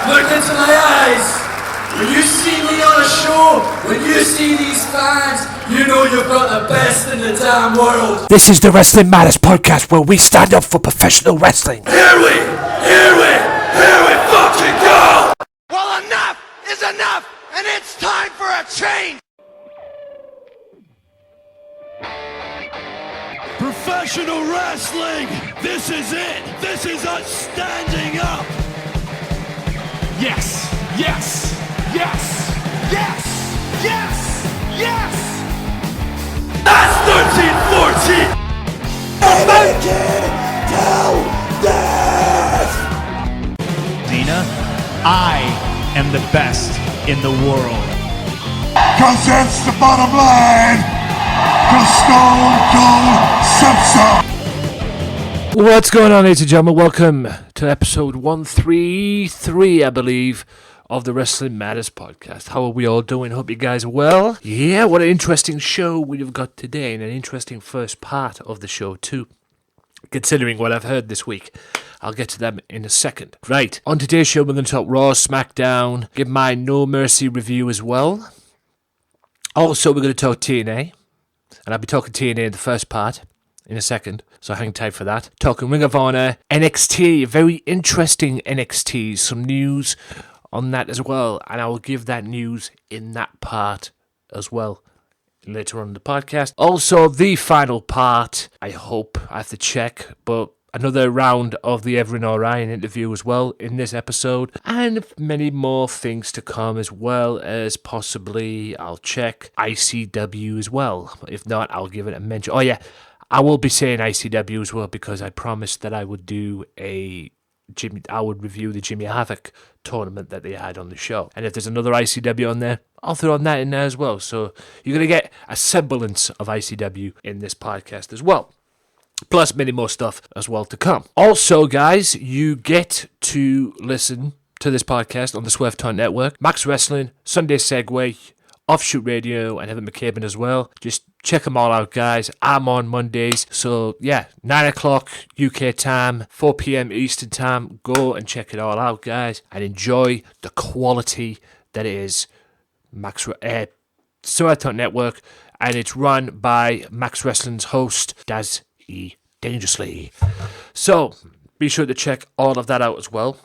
Look into my eyes. When you see me on a show, when you see these fans, you know you've got the best in the damn world. This is the Wrestling Matters podcast where we stand up for professional wrestling. Here we fucking go! Well, enough is enough, and it's time for a change! Professional wrestling! This is it! This is us standing up! Yes! Yes! Yes! Yes! Yes! Yes! That's 13-14! Dina, I am the best in the world. Cause that's the bottom line. Cause Stone Cold said so. What's going on, ladies and gentlemen? Welcome to episode 133, I believe, of the Wrestling Matters podcast. How are we all doing? Hope you guys are well. Yeah, what an interesting show we've got today, and an interesting first part of the show too, considering what I've heard this week. I'll get to them in a second. Right, on today's show we're going to talk Raw, Smackdown, give my No Mercy review as well. Also, we're going to talk TNA, and I'll be talking TNA in the first part in a second, so hang tight for that. Talking Ring of Honor, NXT, very interesting NXT, some news on that as well, and I will give that news in that part as well later on in the podcast. Also, the final part, I hope, I have to check, but another round of the Evren Orion interview as well in this episode, and many more things to come, as well as possibly, I'll check, ICW as well. If not, I'll give it a mention. Oh yeah, I will be saying ICW as well, because I promised that I would do I would review the Jimmy Havoc tournament that they had on the show. And if there's another ICW on there, I'll throw that in there as well. So you're going to get a semblance of ICW in this podcast as well. Plus many more stuff as well to come. Also, guys, you get to listen to this podcast on the Swerve Network, Max Wrestling, Sunday Segway, Offshoot Radio, and Evan McCabe as well. Just check them all out, guys. I'm on Mondays. So, yeah, 9 o'clock UK time, 4 p.m. Eastern time. Go and check it all out, guys, and enjoy the quality that is Swerve Network. And it's run by Max Wrestling's host, Daz E. Dangerously. So, be sure to check all of that out as well.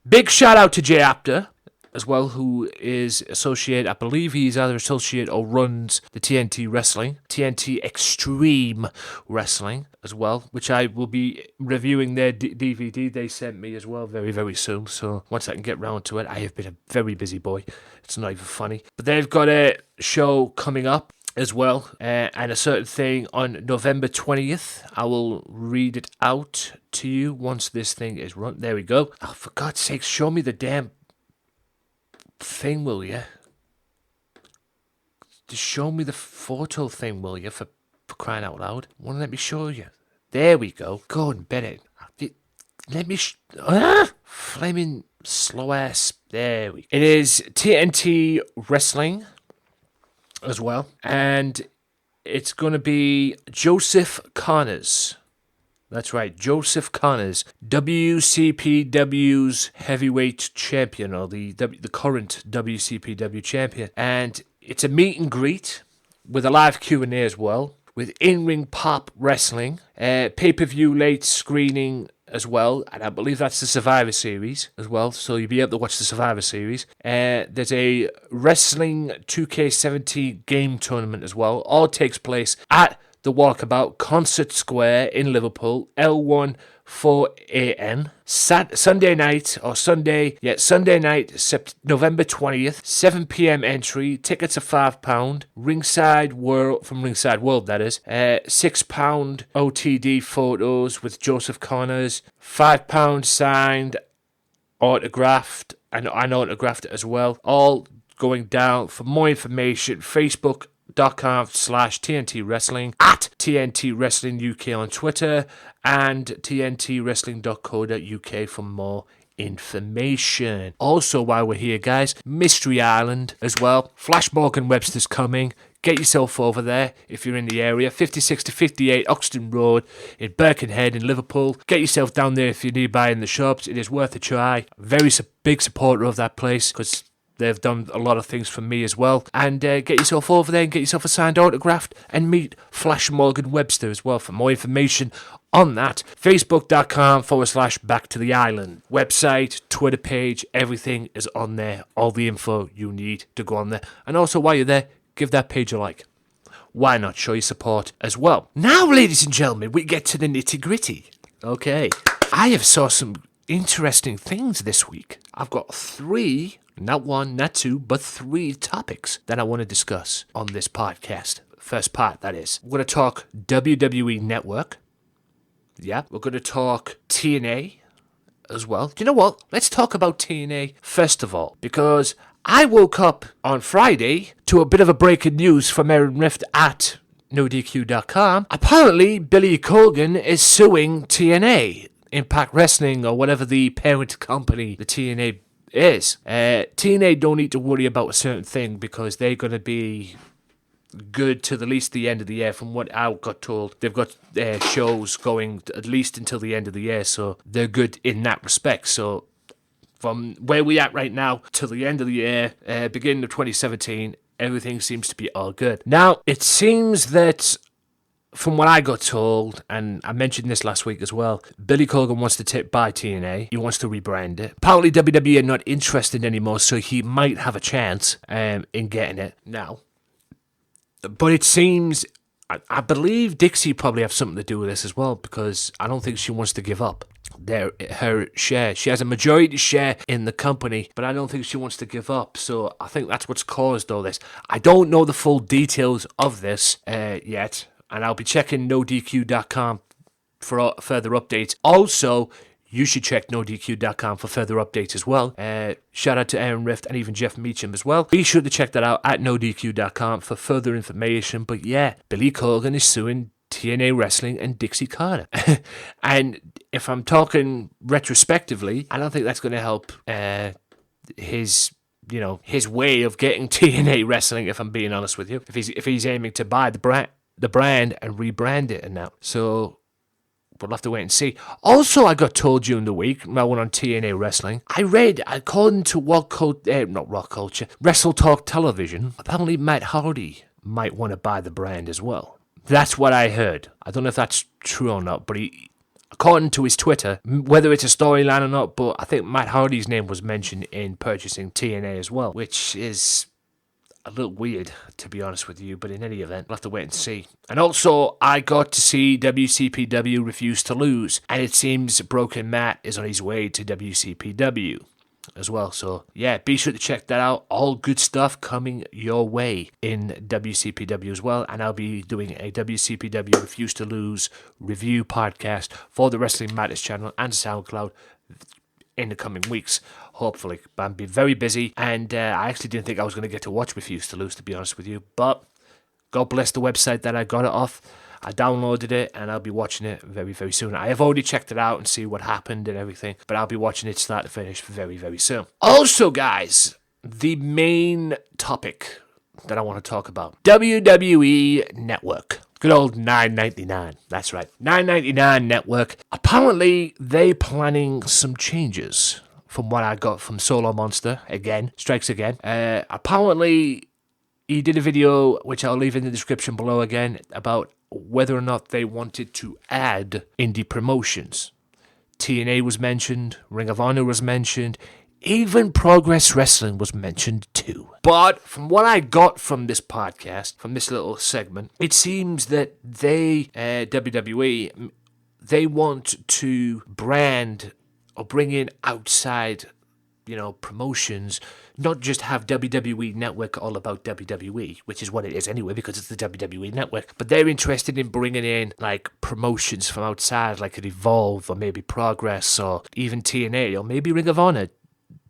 Big shout out to Jay Apter as well, who is associate, I believe he's either associate or runs the TNT Extreme Wrestling as well, which I will be reviewing their DVD they sent me as well very, very soon. So once I can get round to it, I have been a very busy boy. It's not even funny. But they've got a show coming up as well, and a certain thing on November 20th. I will read it out to you once this thing is run. There we go. Oh, for God's sake, show me the damn thing, will you? Just show me the photo thing, will you? For crying out loud. Won't let me show you. There we go. Go and bet it. Let me flaming slow ass. There we go. It is TNT Wrestling as well, and it's going to be Joseph Connors. That's right, Joseph Connors, WCPW's heavyweight champion, or the current WCPW champion. And it's a meet and greet with a live Q&A as well, with in-ring pop wrestling, pay-per-view late screening as well, and I believe that's the Survivor Series as well, so you'll be able to watch the Survivor Series. There's a Wrestling 2K17 game tournament as well. All takes place at the Walkabout Concert Square in Liverpool, L1 4AN. Sunday night, November 20th, 7 p.m. entry. Tickets are £5. Ringside World, that is. £6 OTD photos with Joseph Connors. £5 signed, autographed, and unautographed as well. All going down. For more information, Facebook.com/TNT Wrestling, at TNT Wrestling UK on Twitter, and TNTWrestling.co.uk for more information. Also, while we're here, guys, Mystery Island as well. Flash Morgan Webster's coming. get yourself over there if you're in the area. 56 to 58 Oxton Road in Birkenhead in Liverpool. Get yourself down there if you're nearby in the shops. It is worth a try. Very big supporter of that place because they've done a lot of things for me as well. And get yourself over there and get yourself a signed autograph and meet Flash Morgan Webster as well. For more information on that, facebook.com/Back to the Island. Website, Twitter page, everything is on there. All the info you need to go on there. And also, while you're there, give that page a like. Why not show your support as well? Now, ladies and gentlemen, we get to the nitty-gritty. Okay. I have saw some interesting things this week. I've got 3, not 1, not 2, but 3 topics that I want to discuss on this podcast. First part, that is. We're going to talk WWE Network. Yeah, we're going to talk TNA as well. Do you know what? Let's talk about TNA first of all, because I woke up on Friday to a bit of a breaking news from Aaron Rift at NoDQ.com. Apparently, Billy Corgan is suing TNA, Impact Wrestling, or whatever the parent company the TNA is. TNA don't need to worry about a certain thing because they're going to be good to at least the end of the year. From what I got told, they've got shows going at least until the end of the year, so they're good in that respect. So from where we at right now till the end of the year, beginning of 2017, everything seems to be all good. Now, it seems that from what I got told, and I mentioned this last week as well, Billy Corgan wants to buy TNA. He wants to rebrand it. Apparently WWE are not interested anymore, so he might have a chance in getting it now. But it seems, I believe Dixie probably have something to do with this as well, because I don't think she wants to give up her share. She has a majority share in the company, but I don't think she wants to give up. So I think that's what's caused all this. I don't know the full details of this yet, and I'll be checking NoDQ.com for further updates. Also, you should check NoDQ.com for further updates as well. Shout out to Aaron Rift and even Jeff Meacham as well. Be sure to check that out at NoDQ.com for further information. But yeah, Billy Corgan is suing TNA Wrestling and Dixie Carter. And if I'm talking retrospectively, I don't think that's going to help his way of getting TNA Wrestling, if I'm being honest with you. If he's aiming to buy the brand and rebrand it and that. So we'll have to wait and see. Also, I got told during the week, when I went on TNA Wrestling, I read, according to Wrestle Talk Television, apparently Matt Hardy might want to buy the brand as well. That's what I heard. I don't know if that's true or not, but according to his Twitter, whether it's a storyline or not, but I think Matt Hardy's name was mentioned in purchasing TNA as well, which is a little weird, to be honest with you, but in any event, we'll have to wait and see. And also, I got to see WCPW Refuse to Lose, and it seems Broken Matt is on his way to WCPW as well. So, yeah, be sure to check that out. All good stuff coming your way in WCPW as well, and I'll be doing a WCPW Refuse to Lose review podcast for the Wrestling Matters channel and SoundCloud in the coming weeks, hopefully. But I'm being very busy, and I actually didn't think I was going to get to watch Refuse to Lose, to be honest with you. But God bless the website that I got it off. I downloaded it, and I'll be watching it very, very soon. I have already checked it out and see what happened and everything, but I'll be watching it start to finish very, very soon. Also, guys, the main topic that I want to talk about, WWE Network. Good old $9.99. That's right. $9.99 Network. Apparently, they're planning some changes from what I got from Solo Monster. Again, strikes again. Apparently, he did a video, which I'll leave in the description below again, about whether or not they wanted to add indie promotions. TNA was mentioned. Ring of Honor was mentioned. Even Progress Wrestling was mentioned too. But from what I got from this podcast, from this little segment, it seems that they, WWE, they want to brand or bring in outside, promotions, not just have WWE Network all about WWE, which is what it is anyway, because it's the WWE Network, but they're interested in bringing in, like, promotions from outside, like an Evolve, or maybe Progress, or even TNA, or maybe Ring of Honor.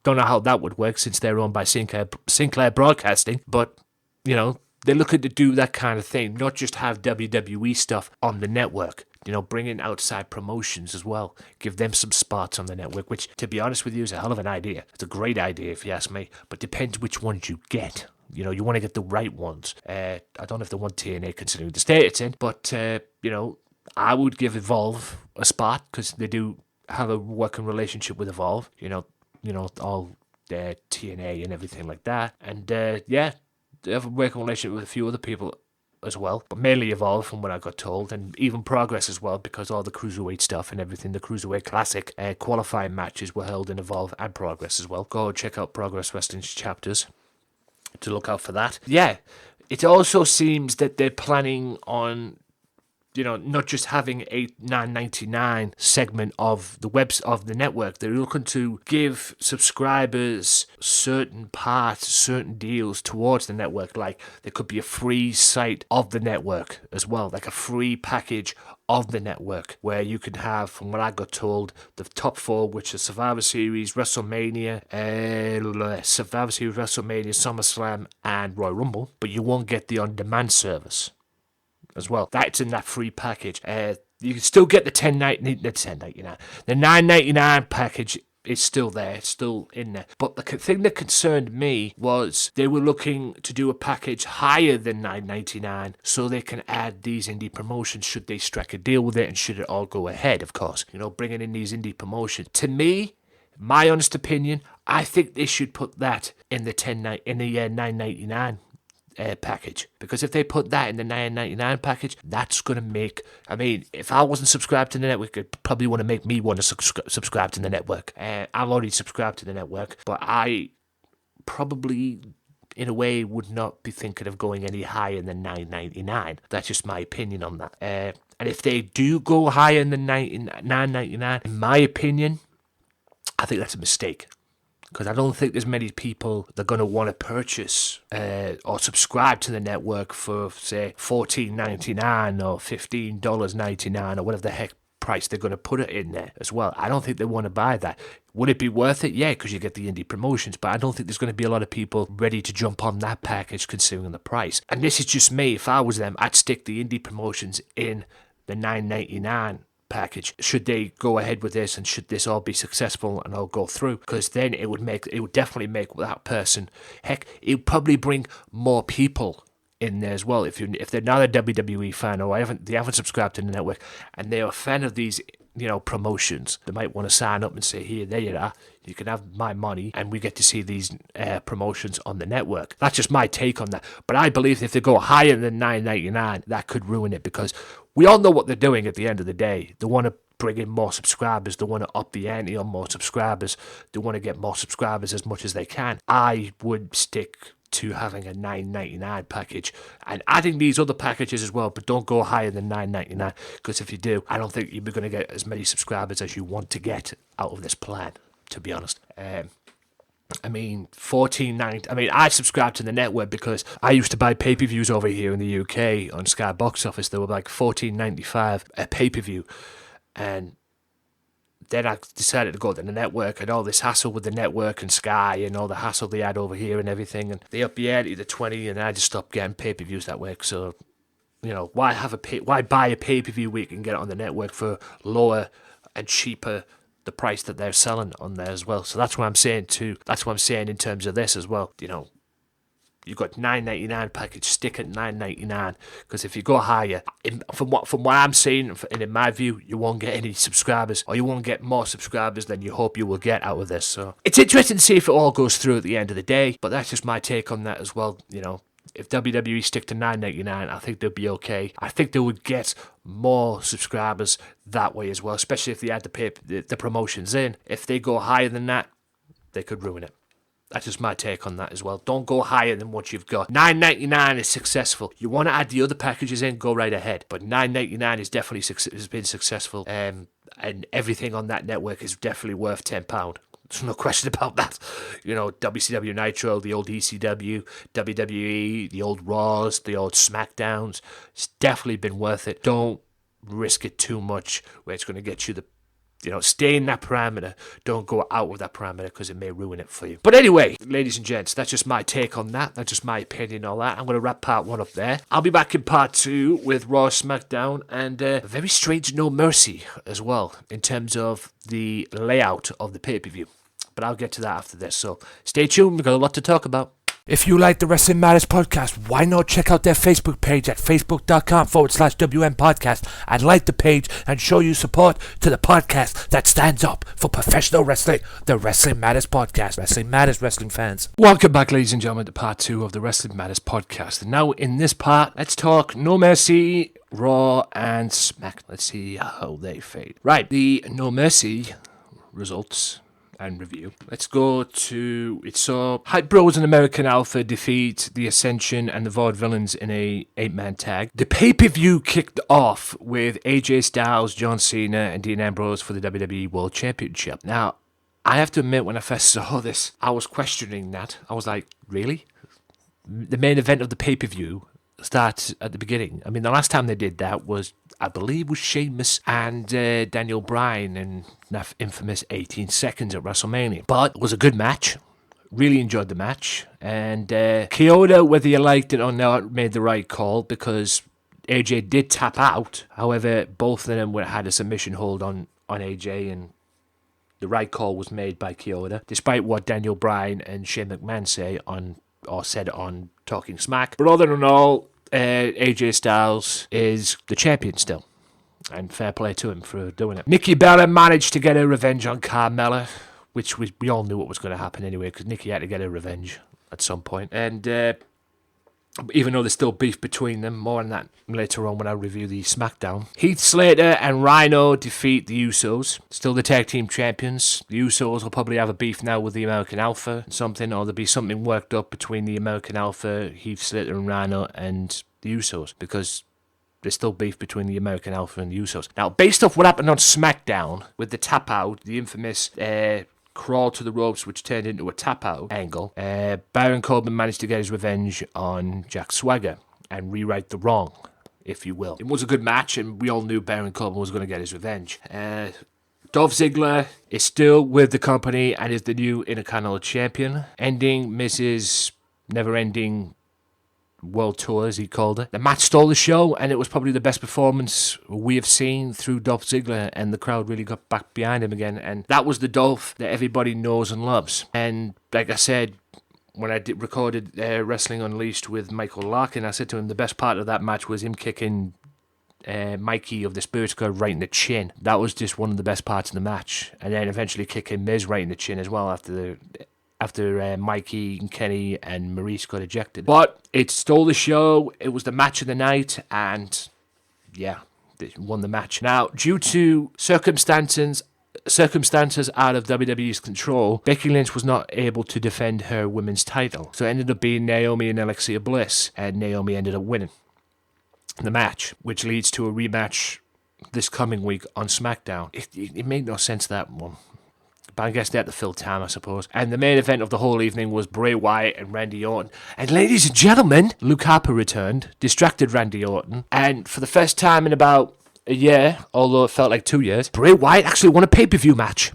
Don't know how that would work since they're owned by Sinclair Broadcasting, but, they're looking to do that kind of thing, not just have WWE stuff on the network. Bring in outside promotions as well. Give them some spots on the network, which, to be honest with you, is a hell of an idea. It's a great idea, if you ask me, but depends which ones you get. You know, you want to get the right ones. I don't know if they want TNA considering the state it's in, but, you know, I would give Evolve a spot because they do have a working relationship with Evolve. You know, all TNA and everything like that. And, yeah, they have a working relationship with a few other people as well, but mainly Evolve from what I got told, and even Progress as well, because all the Cruiserweight stuff and everything, the Cruiserweight Classic qualifying matches were held in Evolve and Progress as well. Go check out Progress Wrestling's chapters to look out for that. Yeah, it also seems that they're planning on, you know, not just having a $9.99 segment of the network. They're looking to give subscribers certain parts, certain deals towards the network. Like there could be a free site of the network as well, like a free package of the network where you can have, from what I got told, the top four, which are Survivor Series, WrestleMania, SummerSlam, and Royal Rumble. But you won't get the on-demand service as well. That's in that free package. You can still get the the $9.99 package is still there. It's still in there. But the thing that concerned me was they were looking to do a package higher than $9.99 so they can add these indie promotions should they strike a deal with it and should it all go ahead, of course. You know, bringing in these indie promotions. To me, my honest opinion, I think they should put that in the $9.99 package, because if they put that in the $9.99 package, that's going to make, I mean, if I wasn't subscribed to the network, it probably want to make me want to subscribe to the network. I'm already subscribed to the network, but I probably, in a way, would not be thinking of going any higher than $9.99. That's just my opinion on that. And if they do go higher than $9.99, in my opinion, I think that's a mistake. Because I don't think there's many people that are going to want to purchase or subscribe to the network for, say, $14.99 or $15.99 or whatever the heck price they're going to put it in there as well. I don't think they want to buy that. Would it be worth it? Yeah, because you get the indie promotions, but I don't think there's going to be a lot of people ready to jump on that package considering the price. And this is just me. If I was them, I'd stick the indie promotions in the $9.99 package should they go ahead with this and should this all be successful and all go through, because then it would definitely make that person, heck, it would probably bring more people in there as well. If they're not a WWE fan or they haven't subscribed to the network and they're a fan of these, you know, promotions, they might want to sign up and say, here, there you are, you can have my money and we get to see these promotions on the network. That's just my take on that. But I believe if they go higher than $9.99, that could ruin it, because we all know what they're doing at the end of the day. They want to bring in more subscribers. They want to up the ante on more subscribers. They want to get more subscribers as much as they can. I would stick to having a $9.99 package and adding these other packages as well, but don't go higher than $9.99, because if you do, I don't think you're going to get as many subscribers as you want to get out of this plan, to be honest. I mean, $14.99. I mean, I subscribed to the network because I used to buy pay-per-views over here in the UK on Sky Box Office. They were like $14.95 a pay-per-view, and then I decided to go to the network, and all this hassle with the network and Sky and all the hassle they had over here and everything, and they upped the ante to 20, and I just stopped getting pay-per-views that way. So, you know, why buy a pay-per-view week and get it on the network for lower and cheaper the price that they're selling on there as well? So that's what I'm saying too. That's what I'm saying in terms of this as well. You know, you've got $9.99 package, stick at $9.99, because if you go higher, from what I'm seeing, and in my view, you won't get any subscribers, or you won't get more subscribers than you hope you will get out of this. So it's interesting to see if it all goes through at the end of the day, but that's just my take on that as well. You know, if WWE stick to $9.99, I think they'll be okay. I think they would get more subscribers that way as well, especially if they add the promotions in. If they go higher than that, they could ruin it. That's just my take on that as well. Don't go higher than what you've got. $9.99 is successful. You want to add the other packages in, go right ahead. But $9.99 is definitely has been successful, and everything on that network is definitely worth £10. There's no question about that. You know, WCW Nitro, the old ECW, WWE, the old Raws, the old Smackdowns. It's definitely been worth it. Don't risk it too much where it's going to get you the, you know, stay in that parameter. Don't go out of that parameter, because it may ruin it for you. But anyway, ladies and gents, that's just my take on that. That's just my opinion on that. I'm going to wrap part 1 up there. I'll be back in part 2 with Raw, Smackdown, and a very strange No Mercy as well, in terms of the layout of the pay-per-view. But I'll get to that after this. So stay tuned. We've got a lot to talk about. If you like the Wrestling Matters podcast, why not check out their Facebook page at facebook.com/WM podcast and like the page and show your support to the podcast that stands up for professional wrestling, the Wrestling Matters podcast. Wrestling Matters, wrestling fans. Welcome back, ladies and gentlemen, to part 2 of the Wrestling Matters podcast. And now in this part, let's talk No Mercy, Raw, and Smack. Let's see how they fade. Right, the No Mercy results and review. Let's go to, it saw Hype Bros and American Alpha defeat the Ascension and the Vaudevillains in a 8-man tag. The pay-per-view kicked off with AJ Styles, John Cena, and Dean Ambrose for the WWE World Championship. Now, I have to admit, when I first saw this, I was questioning that. I was like, really? The main event of the pay-per-view starts at the beginning. I mean, the last time they did that was, I believe, was Sheamus and Daniel Bryan in that infamous 18 seconds at WrestleMania. But it was a good match. Really enjoyed the match. And Kyoto, whether you liked it or not, made the right call because AJ did tap out. However, both of them had a submission hold on AJ, and the right call was made by Kyoto, despite what Daniel Bryan and Shane McMahon said on Talking Smack. But other than all, AJ Styles is the champion still, and fair play to him for doing it. Nikki Bella managed to get her revenge on Carmella, which we all knew what was going to happen anyway, because Nikki had to get her revenge at some point. And even though there's still beef between them, more on that later on when I review the Smackdown. Heath Slater and Rhino defeat the Usos, still the tag team champions. The Usos will probably have a beef now with the American Alpha, or there'll be something worked up between the American Alpha, Heath Slater and Rhino, and the Usos, because there's still beef between the American Alpha and the Usos. Now, based off what happened on Smackdown, with the tap out, the infamous crawl to the ropes, which turned into a tap out angle, Baron Corbin managed to get his revenge on Jack Swagger and rewrite the wrong, if you will. It was a good match, and we all knew Baron Corbin was going to get his revenge. Dolph Ziggler is still with the company and is the new Intercontinental Champion, ending Mrs. Never-Ending World Tour, as he called it. The match stole the show, and it was probably the best performance we have seen through Dolph Ziggler, and the crowd really got back behind him again, and that was the Dolph that everybody knows and loves. And like I said, when I recorded Wrestling Unleashed with Michael Larkin, I said to him the best part of that match was him kicking Mikey of the Spirit Squad right in the chin. That was just one of the best parts of the match, and then eventually kicking Miz right in the chin as well after Mikey and Kenny and Maurice got ejected. But it stole the show. It was the match of the night, and yeah, they won the match. Now, due to circumstances out of WWE's control, Becky Lynch was not able to defend her women's title. So it ended up being Naomi and Alexia Bliss, and Naomi ended up winning the match, which leads to a rematch this coming week on SmackDown. It made no sense, that one. But I guess they had to fill time, I suppose. And the main event of the whole evening was Bray Wyatt and Randy Orton. And ladies and gentlemen, Luke Harper returned, distracted Randy Orton. And for the first time in about a year, although it felt like 2 years, Bray Wyatt actually won a pay-per-view match.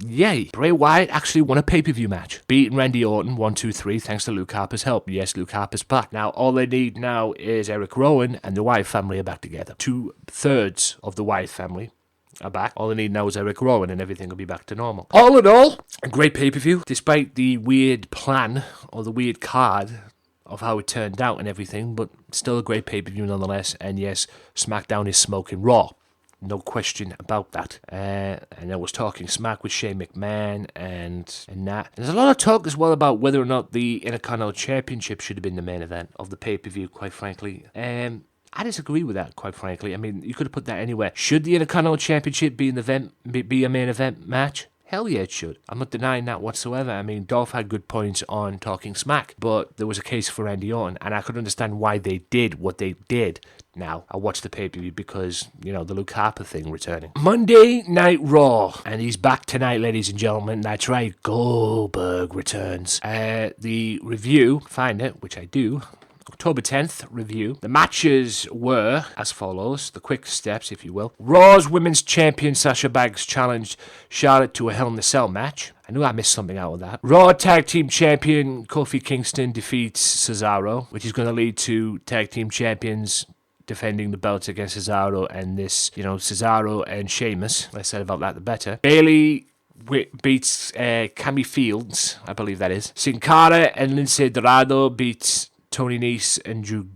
Yay. Bray Wyatt actually won a pay-per-view match, beating Randy Orton 1-2-3 thanks to Luke Harper's help. Yes, Luke Harper's back. Now, all they need now is Eric Rowan and the Wyatt family are back together. 2/3 of the Wyatt family are back. All they need now is Eric Rowan and everything will be back to normal. All in all, a great pay-per-view, despite the weird plan or the weird card of how it turned out and everything, but still a great pay-per-view nonetheless. And yes, SmackDown is smoking Raw. No question about that. And I was talking smack with Shane McMahon and that. And there's a lot of talk as well about whether or not the Intercontinental Championship should have been the main event of the pay-per-view, quite frankly. I disagree with that, quite frankly. I mean, you could have put that anywhere. Should the Intercontinental Championship be a main event match? Hell yeah, it should. I'm not denying that whatsoever. I mean, Dolph had good points on Talking Smack, but there was a case for Randy Orton, and I could understand why they did what they did. Now, I watched the pay-per-view because, the Luke Harper thing returning. Monday Night Raw, and he's back tonight, ladies and gentlemen. That's right, Goldberg returns. The review, find it, which I do, October 10th review. The matches were as follows, the quick steps, if you will. Raw's Women's Champion Sasha Banks challenged Charlotte to a Hell in a Cell match. I knew I missed something out of that. Raw Tag Team Champion Kofi Kingston defeats Cesaro, which is going to lead to Tag Team Champions defending the belts against Cesaro and this, Cesaro and Sheamus. Less said about that, the better. Bayley beats Cammy Fields, I believe that is. Sin Cara and Lindsay Dorado beats Tony Nese and Drew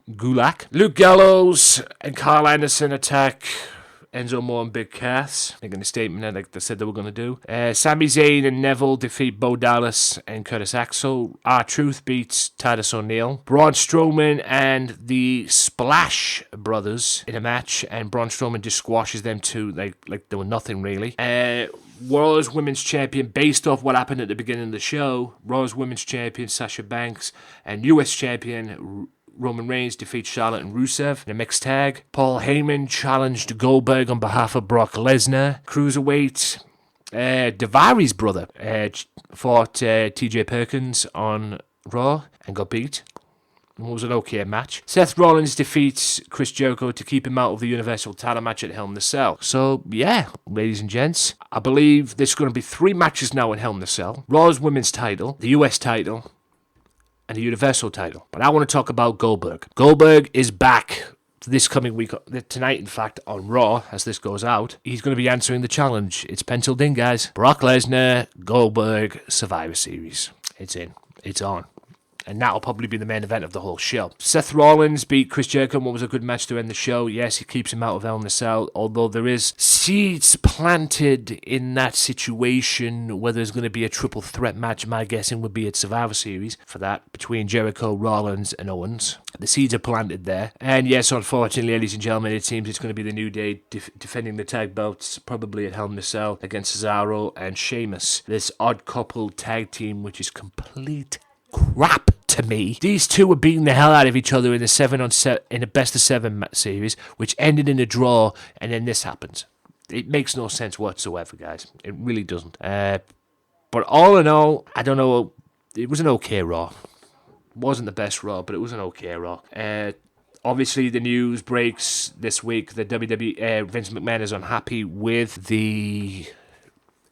Gulak. Luke Gallows and Carl Anderson attack Enzo Moore and Big Cass, making a statement that like they said they were going to do. Sami Zayn and Neville defeat Bo Dallas and Curtis Axel. R-Truth beats Titus O'Neil. Braun Strowman and the Splash Brothers in a match, and Braun Strowman just squashes them to like they were nothing really. Raw's Women's Champion, based off what happened at the beginning of the show, Raw's Women's Champion Sasha Banks and US Champion Roman Reigns defeats Charlotte and Rusev in a mixed tag. Paul Heyman challenged Goldberg on behalf of Brock Lesnar. Cruiserweight, Daivari brother fought TJ Perkins on Raw and got beat. It was an okay match. Seth Rollins defeats Chris Jericho to keep him out of the Universal title match at Hell in a Cell. So, yeah, ladies and gents, I believe there's going to be 3 matches now in Hell in a Cell. Raw's Women's title, the US title, and the Universal title. But I want to talk about Goldberg. Goldberg is back this coming week, tonight in fact, on Raw, as this goes out. He's going to be answering the challenge. It's penciled in, guys. Brock Lesnar, Goldberg, Survivor Series. It's in. It's on. And that'll probably be the main event of the whole show. Seth Rollins beat Chris Jericho in what was a good match to end the show. Yes, he keeps him out of Hell in a Cell, although there is seeds planted in that situation where there's going to be a triple threat match. My guessing would be at Survivor Series for that, between Jericho, Rollins, and Owens. The seeds are planted there. And yes, unfortunately, ladies and gentlemen, it seems it's going to be the New Day defending the tag belts, probably at Hell in a Cell, against Cesaro and Sheamus. This odd couple tag team, which is complete crap to me. These two were beating the hell out of each other in the best of 7 series, which ended in a draw, and then this happens. It makes no sense whatsoever, guys. It really doesn't. But all in all, I don't know. It was an okay Raw. It wasn't the best Raw, but it was an okay Raw. Obviously, the news breaks this week that WWE Vince McMahon is unhappy with the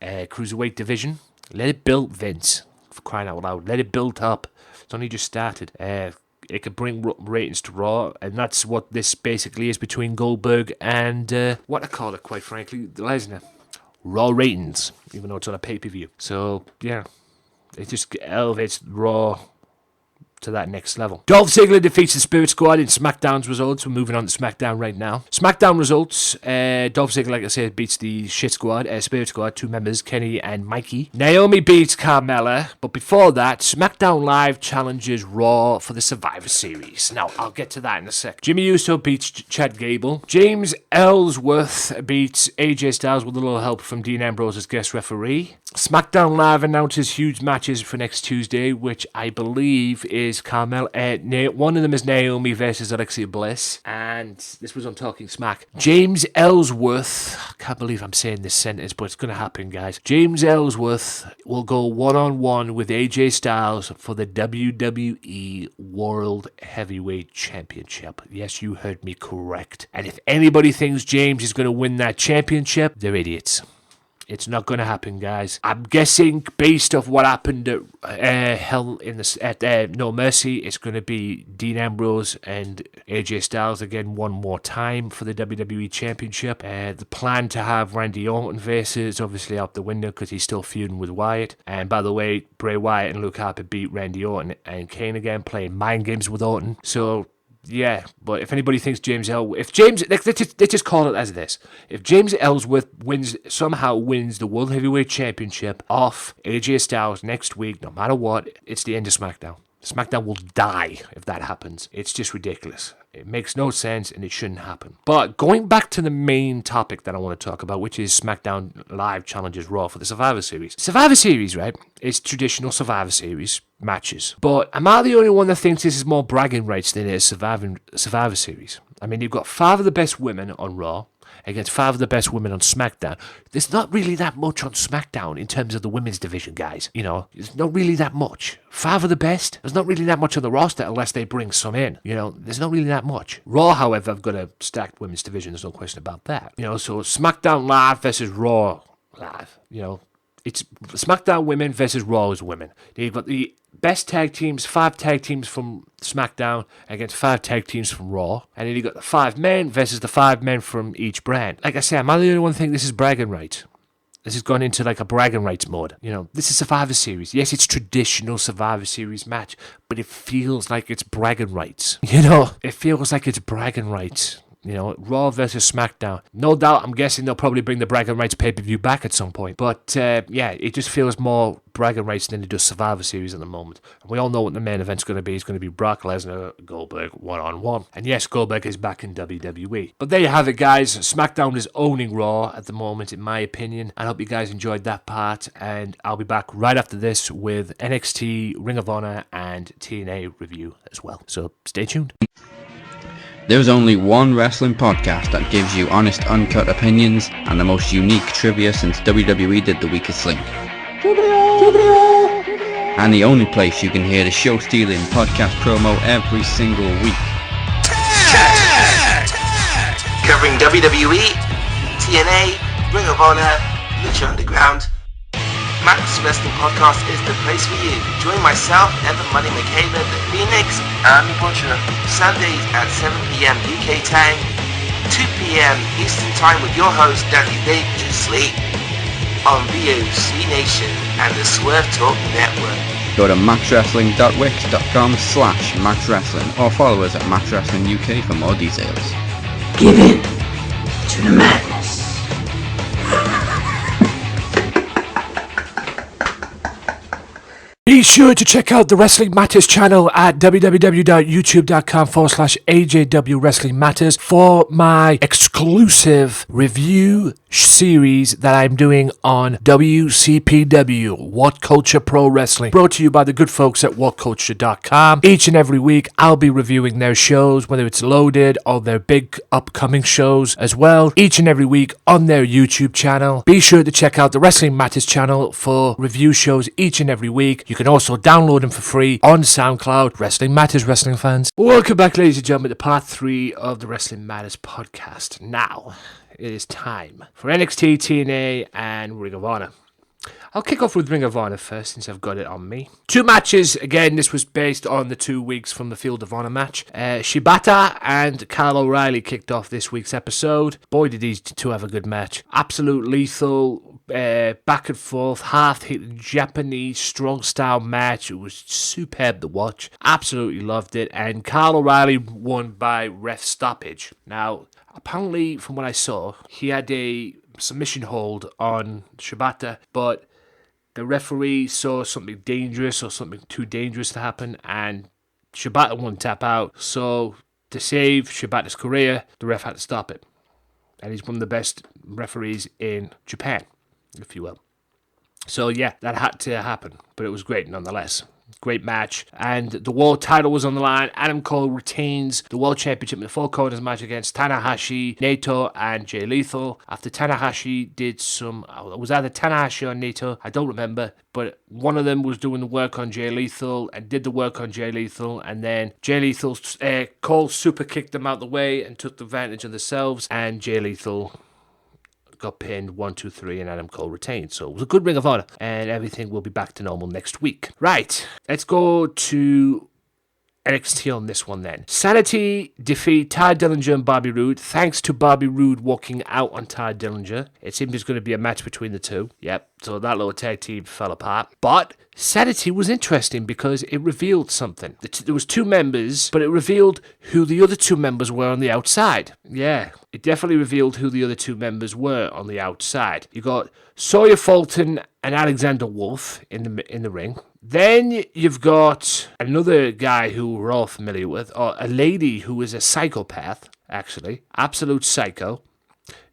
Cruiserweight division. Let it build, Vince. For crying out loud. Let it build up. It's only just started. It could bring ratings to Raw, and that's what this basically is between Goldberg and what I call it, quite frankly, Lesnar. Raw ratings, even though it's on a pay-per-view. So, yeah, it just elevates Raw to that next level. Dolph Ziggler defeats the Spirit Squad in SmackDown's results. We're moving on to SmackDown right now. SmackDown results, Dolph Ziggler, like I said, beats the Shit Squad, Spirit Squad, 2 members, Kenny and Mikey. Naomi beats Carmella, but before that, SmackDown Live challenges Raw for the Survivor Series. Now, I'll get to that in a sec. Jimmy Uso beats Chad Gable. James Ellsworth beats AJ Styles with a little help from Dean Ambrose as guest referee. SmackDown Live announces huge matches for next Tuesday, which I believe is Carmella. One of them is Naomi versus Alexia Bliss, and this was on Talking Smack. James Ellsworth, I can't believe I'm saying this sentence, but it's going to happen, guys. James Ellsworth will go one-on-one with AJ Styles for the WWE World Heavyweight Championship. Yes, you heard me correct. And if anybody thinks James is going to win that championship, they're idiots. It's not going to happen, guys. I'm guessing, based off what happened at No Mercy, it's going to be Dean Ambrose and AJ Styles again one more time for the WWE Championship. The plan to have Randy Orton versus is obviously out the window because he's still feuding with Wyatt. And by the way, Bray Wyatt and Luke Harper beat Randy Orton and Kane again, playing mind games with Orton. So, yeah, but if anybody thinks let's just call it as this. If James Ellsworth somehow wins the World Heavyweight Championship off AJ Styles next week, no matter what, it's the end of SmackDown. SmackDown will die if that happens. It's just ridiculous. It makes no sense and it shouldn't happen. But going back to the main topic that I want to talk about, which is SmackDown Live challenges Raw for the Survivor Series. Survivor Series, right, is traditional Survivor Series matches. But am I the only one that thinks this is more bragging rights than it is Survivor Series? I mean, you've got 5 of the best women on Raw against 5 of the best women on SmackDown. There's not really that much on SmackDown in terms of the women's division, guys. You know, there's not really that much. 5 of the best, there's not really that much on the roster unless they bring some in. You know, there's not really that much. Raw, however, have got a stacked women's division. There's no question about that. You know, so SmackDown Live versus Raw Live. You know, it's SmackDown women versus Raw's women. You've got the best tag teams, 5 tag teams from SmackDown against 5 tag teams from Raw. And then you got the 5 men versus the 5 men from each brand. Like I say, am I the only one think this is bragging rights? This has gone into like a bragging rights mode. You know, this is Survivor Series. Yes, it's traditional Survivor Series match, but it feels like it's bragging rights. You know, it feels like it's bragging rights. You know, Raw versus Smackdown. No doubt, I'm guessing they'll probably bring the bragging rights pay-per-view back at some point. But, yeah, it just feels more bragging rights than it does Survivor Series at the moment. And we all know what the main event's going to be. It's going to be Brock Lesnar, Goldberg, one-on-one. And yes, Goldberg is back in WWE. But there you have it, guys. SmackDown is owning Raw at the moment, in my opinion. I hope you guys enjoyed that part. And I'll be back right after this with NXT, Ring of Honor, and TNA review as well. So stay tuned. There's only one wrestling podcast that gives you honest, uncut opinions and the most unique trivia since WWE did The Weakest Link. And the only place you can hear the show-stealing podcast promo every single week. Covering WWE, TNA, Ring of Honor, Lucha Underground. Max Wrestling Podcast is the place for you. Join myself, Evan Money McCabe, the Phoenix, and the Butcher, Sundays at 7 p.m. UK time, 2 p.m. Eastern Time with your host, Danny Dangerously, on VOC Nation and the Swerve Talk Network. Go to maxwrestling.wix.com/maxwrestling or follow us at maxwrestling UK for more details. Give in to the madness. Be sure to check out the Wrestling Matters channel at www.youtube.com/AJW Wrestling Matters for my exclusive review series that I'm doing on WCPW, What Culture Pro Wrestling, brought to you by the good folks at whatculture.com. Each and every week, I'll be reviewing their shows, whether it's loaded or their big upcoming shows as well, each and every week on their YouTube channel. Be sure to check out the Wrestling Matters channel for review shows each and every week. You can also download them for free on SoundCloud. Wrestling Matters, wrestling fans. Welcome back, ladies and gentlemen, to part 3 of the Wrestling Matters podcast. Now, it is time for NXT, TNA, and Ring of Honor. I'll kick off with Ring of Honor first, since I've got it on me. 2 matches. Again, this was based on the 2 weeks from the Field of Honor match. Shibata and Kyle O'Reilly kicked off this week's episode. Boy, did these two have a good match. Absolute lethal, back and forth, half-hit Japanese strong style match. It was superb to watch. Absolutely loved it. And Kyle O'Reilly won by ref stoppage. Now, apparently, from what I saw, he had a submission hold on Shibata, but the referee saw something dangerous or something too dangerous to happen, and Shibata wouldn't tap out. So, to save Shibata's career, the ref had to stop it. And he's one of the best referees in Japan, if you will. So, yeah, that had to happen, but it was great nonetheless. Great match. And the world title was on the line. Adam Cole retains the world championship in the 4 corners match against Tanahashi, Naito, and Jay Lethal. After Tanahashi did some... it was either Tanahashi or Naito, I don't remember. But one of them was doing the work on Jay Lethal and did the work on Jay Lethal. And then Jay Lethal, Cole super kicked them out the way and took advantage of themselves. And Jay Lethal got pinned 1, 2, 3, and Adam Cole retained. So it was a good Ring of Honor, and everything will be back to normal next week. Right, let's go to NXT on this one then. Sanity defeat Ty Dillinger and Bobby Roode, thanks to Bobby Roode walking out on Ty Dillinger. It seemed there's going to be a match between the two. Yep, so that little tag team fell apart. But Sanity was interesting because it revealed something. There was 2 members, but it revealed who the other 2 members were on the outside. Yeah, it definitely revealed who the other 2 members were on the outside. You got Sawyer Fulton and Alexander Wolf in the ring. Then you've got another guy who we're all familiar with, or a lady who is a psychopath, actually. Absolute psycho.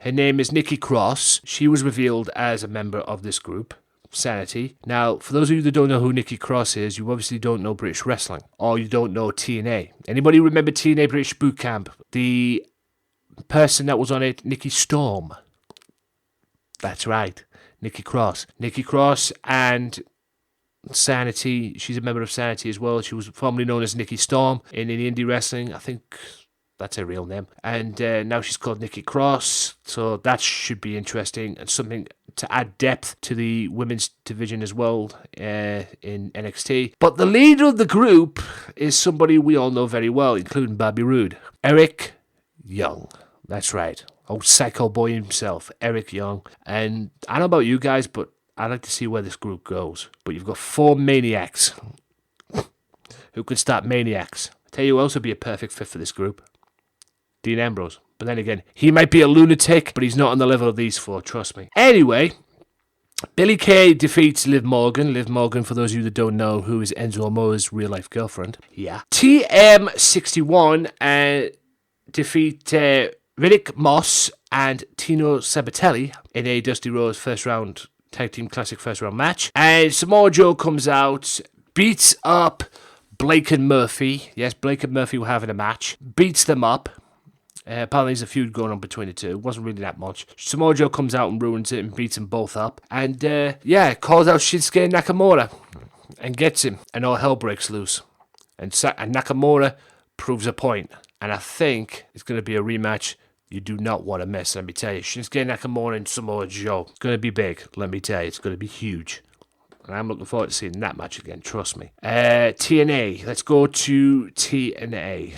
Her name is Nikki Cross. She was revealed as a member of this group, Sanity. Now, for those of you that don't know who Nikki Cross is, you obviously don't know British wrestling, or you don't know TNA. Anybody remember TNA British Boot Camp? The person that was on it, Nikki Storm. That's right, Nikki Cross. Nikki Cross and Sanity, she's a member of Sanity as well. She was formerly known as Nikki Storm in indie wrestling. I think that's her real name. And now she's called Nikki Cross. So that should be interesting and something to add depth to the women's division as well in NXT. But the leader of the group is somebody we all know very well, including Bobby Roode. Eric Young. That's right. old psycho boy himself, Eric Young. And I don't know about you guys, but I'd like to see where this group goes. But you've got 4 maniacs who can start maniacs. I tell you who else would be a perfect fit for this group. Dean Ambrose. But then again, he might be a lunatic, but he's not on the level of these 4, trust me. Anyway, Billie Kay defeats Liv Morgan. Liv Morgan, for those of you that don't know, who is Enzo Amore's real-life girlfriend. Yeah. TM61 defeat Riddick Moss and Tino Sabatelli in a Dusty Rhodes first-round Tag Team Classic first-round match. And Samoa Joe comes out, beats up Blake and Murphy. Yes, Blake and Murphy were having a match. Beats them up. Apparently there's a feud going on between the two. It wasn't really that much. Samoa Joe comes out and ruins it and beats them both up. And, calls out Shinsuke Nakamura and gets him. And all hell breaks loose. And Nakamura proves a point. And I think it's going to be a rematch you do not want to miss, let me tell you. Shinsuke Nakamura and Samoa Joe. It's going to be big, let me tell you. It's going to be huge. And I'm looking forward to seeing that match again, trust me. TNA. Let's go to TNA.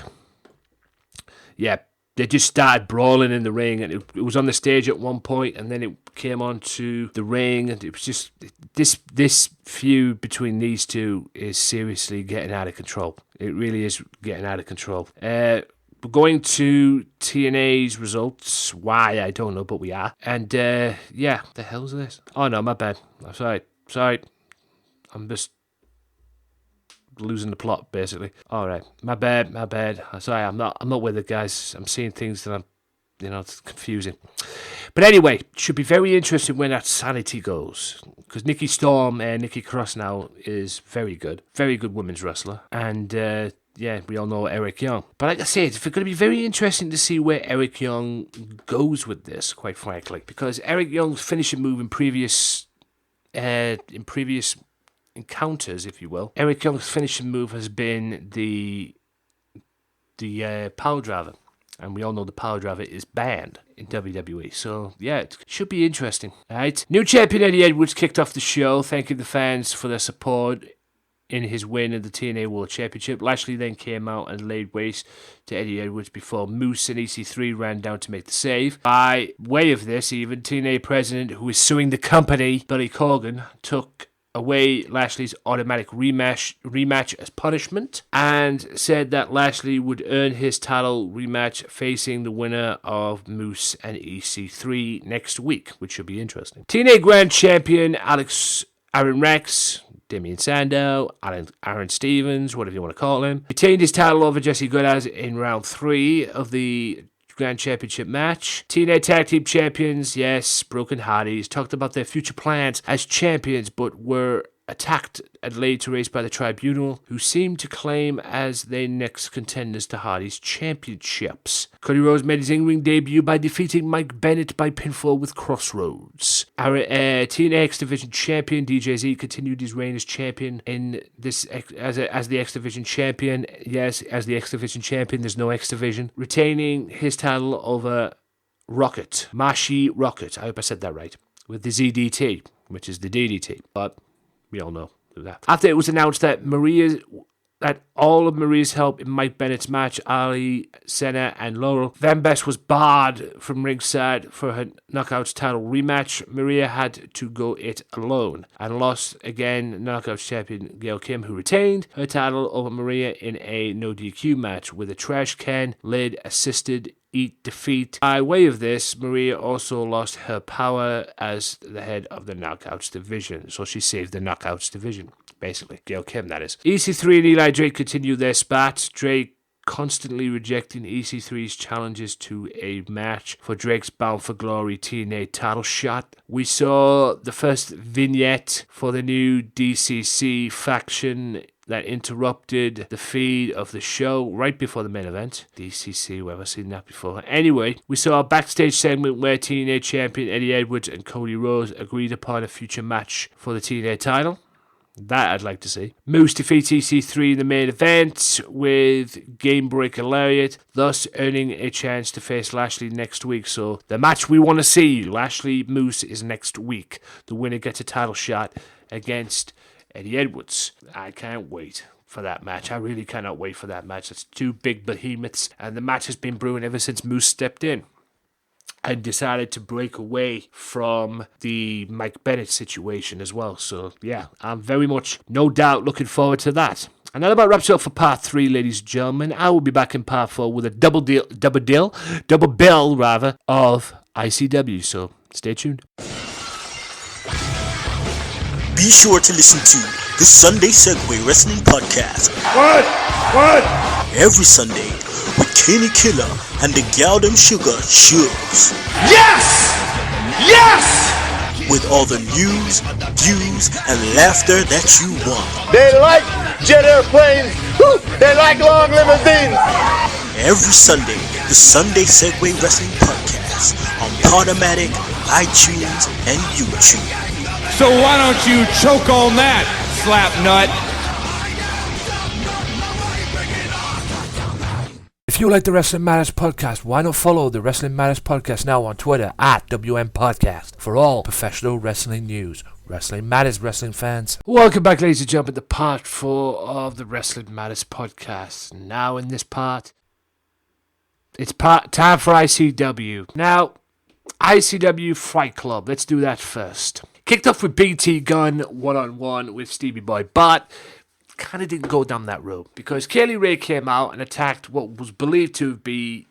Yeah. They just started brawling in the ring, and it was on the stage at one point, and then it came onto the ring, and it was just this feud between these two is seriously getting out of control. It really is getting out of control. We're going to TNA's results. Why, I don't know, but we are. And the hell's this? Oh no, my bad. I'm sorry. I'm just losing the plot, basically. All right, my bad. Sorry, I'm not with it, guys. I'm seeing things that it's confusing. But anyway, it should be very interesting when that sanity goes, because Nikki Storm and Nikki Cross now is very good women's wrestler, and we all know Eric Young. But like I said, it's going to be very interesting to see where Eric Young goes with this, quite frankly, because Eric Young's finishing move in previous encounters, if you will. Eric Young's finishing move has been the power driver, and we all know the power driver is banned in WWE. So yeah, it should be interesting. All right, new champion Eddie Edwards kicked off the show, thanking the fans for their support in his win of the TNA World Championship. Lashley then came out and laid waste to Eddie Edwards before Moose and EC3 ran down to make the save. By way of this, even TNA president, who is suing the company, Billy Corgan, took away Lashley's automatic rematch as punishment, and said that Lashley would earn his title rematch facing the winner of Moose and EC3 next week, which should be interesting. TNA Grand Champion Aaron Rex, Damian Sandow, Aaron Stevens, whatever you want to call him, retained his title over Jesse Goodaz in round 3 of the Grand Championship match. TNA Tag Team Champions, yes, Broken Hardys, talked about their future plans as champions, but were attacked and laid to race by the Tribunal, who seemed to claim as their next contenders to Hardy's championships. Cody Rhodes made his in-ring debut by defeating Mike Bennett by pinfall with Crossroads. Our TNA X Division champion DJZ continued his reign as champion in this as the X Division champion. Yes, as the X Division champion, there's no X Division, retaining his title over Rocket, Mashi Rocket. I hope I said that right, with the ZDT, which is the DDT, but we all know that. After it was announced that all of Maria's help in Mike Bennett's match, Ali, Senna, and Laurel, Van Best was barred from ringside for her Knockouts title rematch. Maria had to go it alone and lost again Knockouts champion Gail Kim, who retained her title over Maria in a no DQ match with a trash can lid assisted defeat. By way of this, Maria also lost her power as the head of the Knockouts division, so she saved the Knockouts division, basically. Gail Kim, that is. EC3 and Eli Drake continue their spat. Drake constantly rejecting EC3's challenges to a match for Drake's Bound for Glory TNA title shot. We saw the first vignette for the new DCC faction that interrupted the feed of the show right before the main event. DCC, we've never seen that before. Anyway, we saw a backstage segment where TNA champion Eddie Edwards and Cody Rhodes agreed upon a future match for the TNA title. That I'd like to see. Moose defeats EC3 in the main event with Game Breaker Lariat, thus earning a chance to face Lashley next week. So the match we want to see, Lashley Moose, is next week. The winner gets a title shot against Eddie Edwards. I can't wait for that match. I really cannot wait for that match. It's two big behemoths, and the match has been brewing ever since Moose stepped in. and decided to break away from the Mike Bennett situation as well. So, yeah, I'm very much, no doubt, looking forward to that. And that about wraps it up for part 3, ladies and gentlemen. I will be back in part 4 with a double bill, of ICW. So, stay tuned. Be sure to listen to the Sunday Segway Wrestling Podcast. What? Every Sunday with Kenny Killer and the Galdem Sugar Shubs. Yes! Yes! With all the news, views, and laughter that you want. They like jet airplanes. Woo! They like long limousines. Every Sunday, the Sunday Segway Wrestling Podcast on Podomatic, iTunes, and YouTube. So why don't you choke on that, slap nut? If you like the Wrestling Matters Podcast, why not follow the Wrestling Matters Podcast now on Twitter at WM Podcast for all professional wrestling news. Wrestling Matters, wrestling fans. Welcome back, ladies and gentlemen, to part 4 of the Wrestling Matters Podcast. Now in this part, it's time for ICW. Now, ICW Fight Club. Let's do that first. Kicked off with BT Gunn one-on-one with Stevie Boy, but kind of didn't go down that road because Kaylee Ray came out and attacked what was believed to be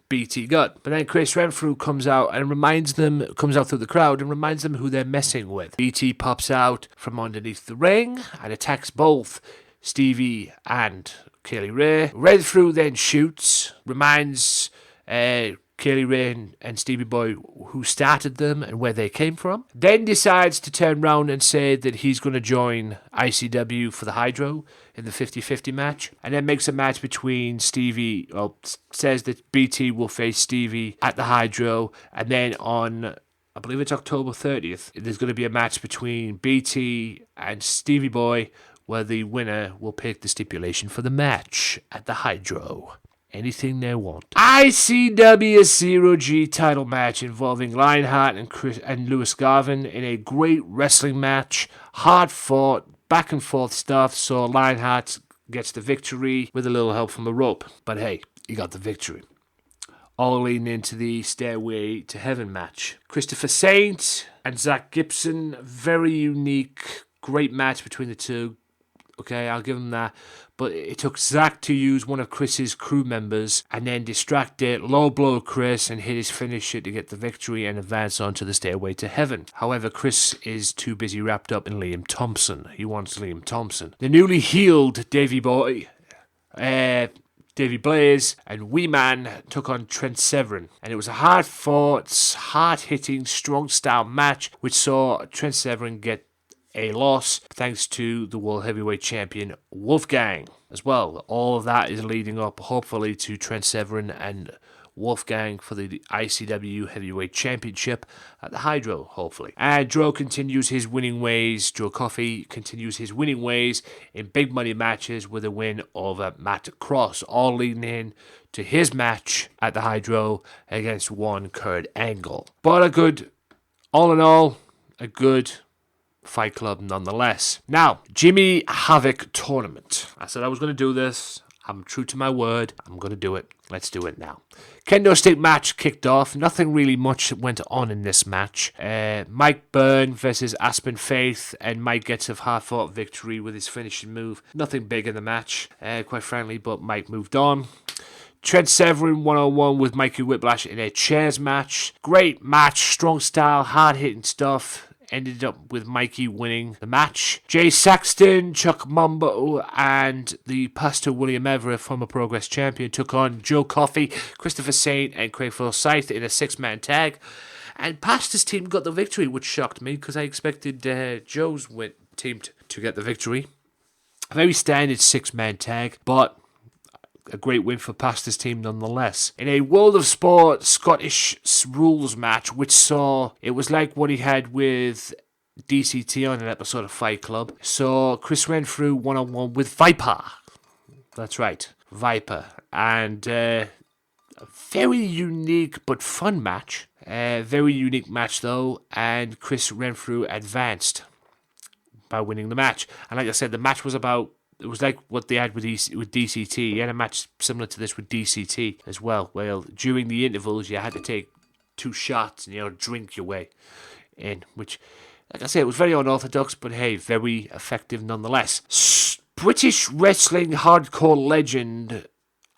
BT Gunn. But then Chris Renfrew comes out through the crowd and reminds them who they're messing with. BT pops out from underneath the ring and attacks both Stevie and Kaylee Ray. Renfrew then shoots, reminds Kaylee Ray and Stevie Boy who started them and where they came from. Then decides to turn around and say that he's going to join ICW for the Hydro in the 50-50 match. And then makes a match between says that BT will face Stevie at the Hydro. And then on, I believe it's October 30th, there's going to be a match between BT and Stevie Boy where the winner will pick the stipulation for the match at the Hydro. Anything they want. ICW Zero-G title match involving Lionheart and Lewis Garvin in a great wrestling match. Hard fought, back and forth stuff, so Lionheart gets the victory with a little help from the rope. But hey, he got the victory. All leading into the Stairway to Heaven match. Christopher Saint and Zach Gibson, very unique, great match between the two. Okay, I'll give him that. But it took Zach to use one of Chris's crew members and then distract it, low blow Chris, and hit his finisher to get the victory and advance on to the Stairway to Heaven. However, Chris is too busy wrapped up in Liam Thompson. He wants Liam Thompson. The newly healed Davey Blaze, and Wee Man took on Trent Severin. And it was a hard-fought, hard-hitting, strong-style match, which saw Trent Severin get a loss thanks to the World Heavyweight Champion Wolfgang as well. All of that is leading up hopefully to Trent Severin and Wolfgang for the ICW Heavyweight Championship at the Hydro, hopefully. And Joe Coffey continues his winning ways in big money matches with a win over Matt Cross, all leading in to his match at the Hydro against one Kurt Angle. But all in all, a good Fight Club nonetheless. Now, Jimmy Havoc tournament. I said I was going to do this. I'm true to my word. I'm going to do it. Let's do it now. Kendo Stick match kicked off. Nothing really much went on in this match. Mike Byrne versus Aspen Faith, and Mike gets a hard-fought victory with his finishing move. Nothing big in the match, quite frankly, but Mike moved on. Trent Severin one-on-one with Mikey Whiplash in a chairs match. Great match, strong style, hard-hitting stuff. Ended up with Mikey winning the match. Jay Saxton, Chuck Mumbo, and the Pastor William Everett, former Progress champion, took on Joe Coffey, Christopher Saint, and Craig Forsyth in a 6-man tag. And Pastor's team got the victory, which shocked me because I expected Joe's team to get the victory. A very standard 6-man tag, but a great win for Pastor's team nonetheless. In a World of Sport Scottish rules match, which saw, it was like what he had with DCT on an episode of Fight Club. So Chris Renfrew one-on-one with Viper. That's right, Viper. And a very unique but fun match. Very unique match though, and Chris Renfrew advanced by winning the match. And like I said, the match was it was like what they had with DCT. He had a match similar to this with DCT as well. Well, during the intervals, you had to take 2 shots and, drink your way in, which, like I say, it was very unorthodox, but hey, very effective nonetheless. British wrestling hardcore legend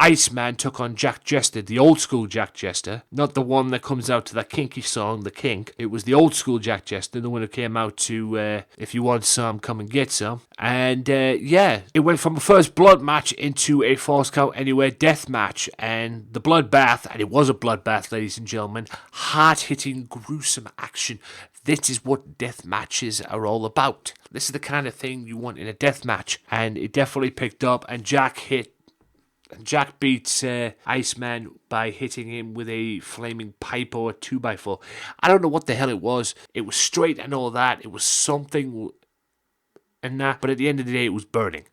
Iceman took on Jack Jester, the old school Jack Jester, not the one that comes out to that kinky song, The Kink. It was the old school Jack Jester, the one who came out to If You Want Some, Come and Get Some. And it went from a first blood match into a Falls Count Anywhere death match. And the bloodbath, and it was a bloodbath, ladies and gentlemen, hard-hitting, gruesome action. This is what death matches are all about. This is the kind of thing you want in a death match. And it definitely picked up, and Jack beats Iceman by hitting him with a flaming pipe or a 2x4. I don't know what the hell it was. It was straight and all that. It was something and that, but at the end of the day, it was burning.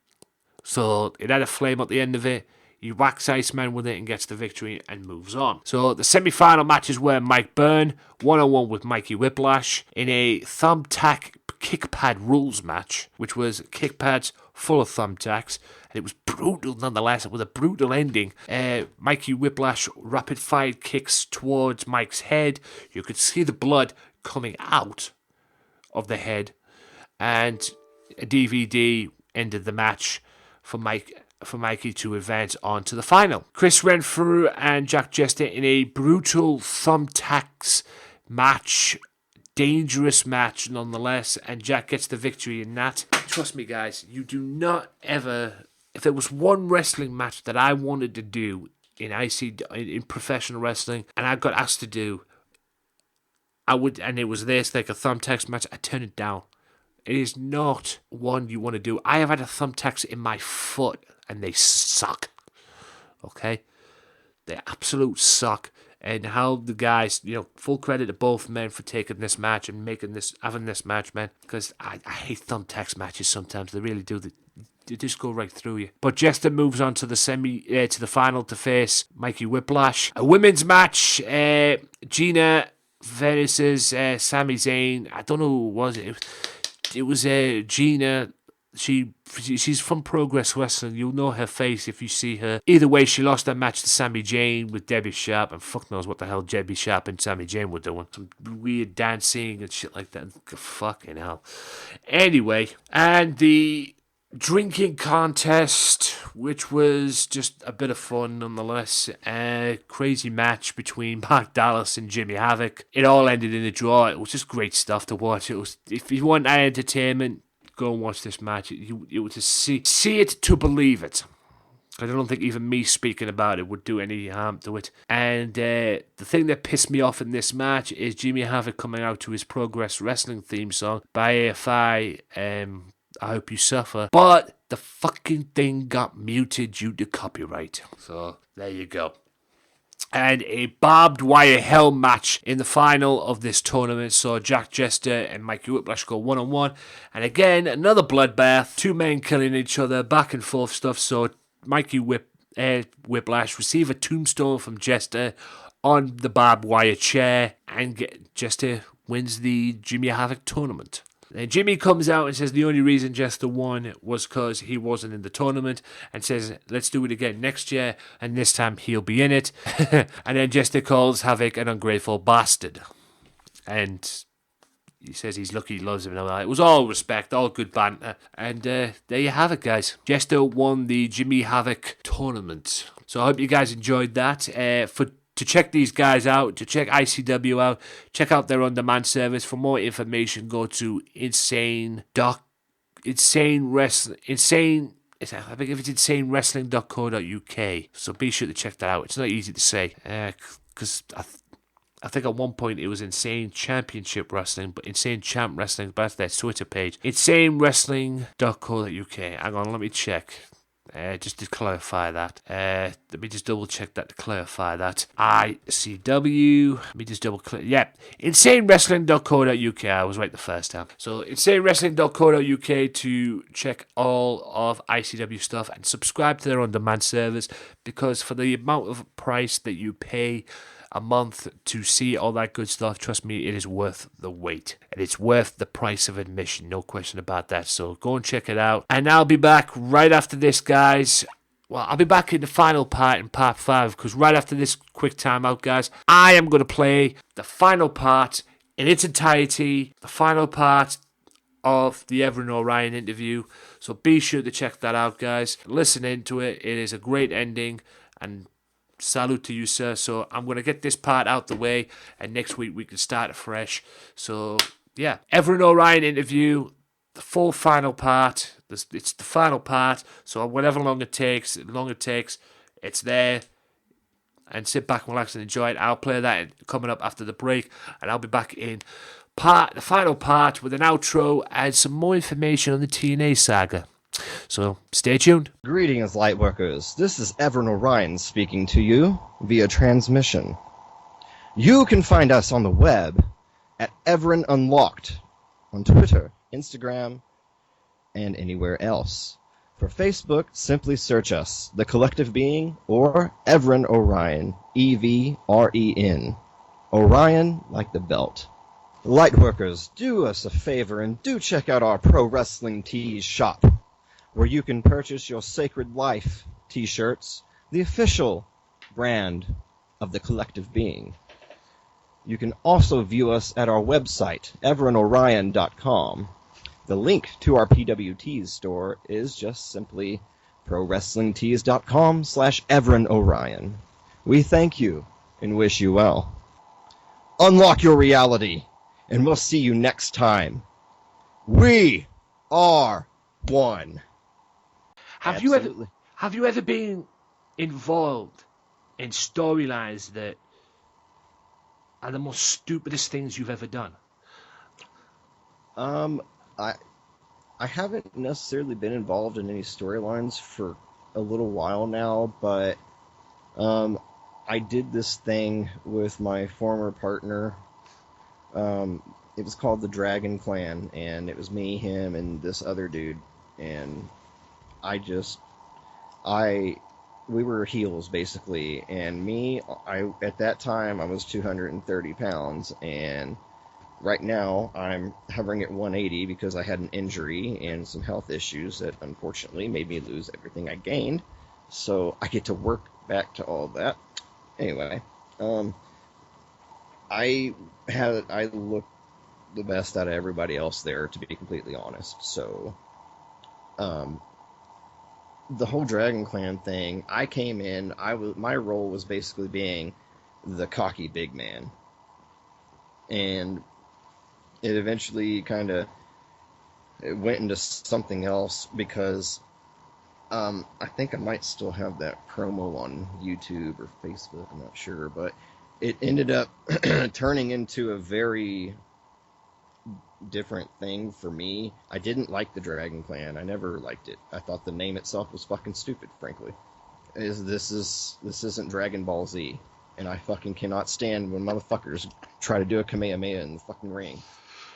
So it had a flame at the end of it. He whacks Iceman with it and gets the victory and moves on. So the semi-final matches were Mike Byrne, 1-on-1 with Mikey Whiplash, in a thumbtack kick pad rules match, which was kick pads full of thumbtacks. It was brutal nonetheless, with a brutal ending. Mikey Whiplash rapid-fired kicks towards Mike's head. You could see the blood coming out of the head. And a DVD ended the match for Mikey to advance on to the final. Chris Renfrew and Jack Jester in a brutal thumbtacks match. Dangerous match nonetheless. And Jack gets the victory in that. Trust me, guys, you do not ever... If there was one wrestling match that I wanted to do in professional wrestling, and I got asked to do, I would, and it was this, like a thumbtacks match, I'd turn it down. It is not one you want to do. I have had a thumbtacks in my foot, and they suck. Okay? They absolute suck. And how the guys, full credit to both men for taking this match and having this match, man. Because I hate thumbtacks matches sometimes. They really do. They just go right through you. But Jester moves on to the final to face Mikey Whiplash. A women's match. Gina versus Sami Zayn. I don't know who was it. It was Gina. She's from Progress Wrestling. You'll know her face if you see her. Either way, she lost that match to Sami Zayn with Debbie Sharp, and fuck knows what the hell Debbie Sharp and Sami Zayn were doing. Some weird dancing and shit like that. Fucking hell. Anyway, and the drinking contest, which was just a bit of fun nonetheless. A crazy match between Mark Dallas and Jimmy Havoc. It all ended in a draw. It was just great stuff to watch. It was, if you want that entertainment, go and watch this match. You would just see it to believe it. I don't think even me speaking about it would do any harm to it. And the thing that pissed me off in this match is Jimmy Havoc coming out to his Progress Wrestling theme song by AFI, I Hope You Suffer. But the fucking thing got muted due to copyright. So there you go. And a barbed wire hell match in the final of this tournament saw Jack Jester and Mikey Whiplash go 1-on-1. And again, another bloodbath. 2 men killing each other, back and forth stuff. So Mikey Whiplash receive a tombstone from Jester on the barbed wire chair. And Jester wins the Jimmy Havoc tournament. And Jimmy comes out and says the only reason Jester won was because he wasn't in the tournament, and says, let's do it again next year, and this time he'll be in it. And then Jester calls Havoc an ungrateful bastard. And he says he's lucky he loves him and all that. It was all respect, all good banter. And there you have it, guys. Jester won the Jimmy Havoc tournament. So I hope you guys enjoyed that. To check these guys out, to check ICW out, check out their on-demand service. For more information, go to insanewrestling.co.uk. So be sure to check that out. It's not easy to say, because I think at one point it was Insane Championship Wrestling, but Insane Champ Wrestling, but that's their Twitter page. insanewrestling.co.uk. Hang on, let me check. Just to clarify that. Let me just double check that to clarify that. ICW. Let me just double click. Yeah. insanewrestling.co.uk. I was right the first time. So insanewrestling.co.uk to check all of ICW stuff and subscribe to their on-demand service, because for the amount of price that you pay a month to see all that good stuff, trust me, it is worth the wait. And it's worth the price of admission, no question about that. So go and check it out. And I'll be back right after this, guys, Well, I'll be back in the final part in part 5, because right after this quick timeout, guys, I am going to play the final part in its entirety, the final part of the Evren Orion interview. So be sure to check that out, guys. Listen into it. It is a great ending, and salute to you, sir. So I'm going to get this part out the way, and next week we can start afresh. So, yeah, Evren Orion interview, the full final part. It's the final part, so whatever long it takes, it's there. And sit back and relax and enjoy it. I'll play that coming up after the break, and I'll be back in the final part with an outro and some more information on the TNA Saga. So stay tuned. Greetings, Lightworkers. This is Evren Orion speaking to you via transmission. You can find us on the web at Evren Unlocked on Twitter, Instagram, and anywhere else. For Facebook, simply search us, The Collective Being, or Evren Orion, E-V-R-E-N. Orion like the belt. Lightworkers, do us a favor and do check out our Pro Wrestling Tees shop, where you can purchase your Sacred Life t-shirts, the official brand of The Collective Being. You can also view us at our website, everenorion.com. The link to our PWTs store is just simply prowrestlingtees.com/Evren Orion. We thank you and wish you well. Unlock your reality, and we'll see you next time. We are one. Have you ever been involved in storylines that are the most stupidest things you've ever done? I haven't necessarily been involved in any storylines for a little while now, but I did this thing with my former partner. It was called the Dragon Clan, and it was me, him, and this other dude, and we were heels basically, and at that time I was 230 pounds, and right now I'm hovering at 180 because I had an injury and some health issues that unfortunately made me lose everything I gained. So I get to work back to all that. Anyway, I looked the best out of everybody else there, to be completely honest. So, the whole Dragon Clan thing, I came in, my role was basically being the cocky big man. And it eventually it went into something else because I think I might still have that promo on YouTube or Facebook, I'm not sure, but it ended up turning into a very different thing for me. I didn't like the Dragon Clan. I never liked it. I thought the name itself was fucking stupid, frankly. This isn't Dragon Ball Z, and I fucking cannot stand when motherfuckers try to do a Kamehameha in the fucking ring.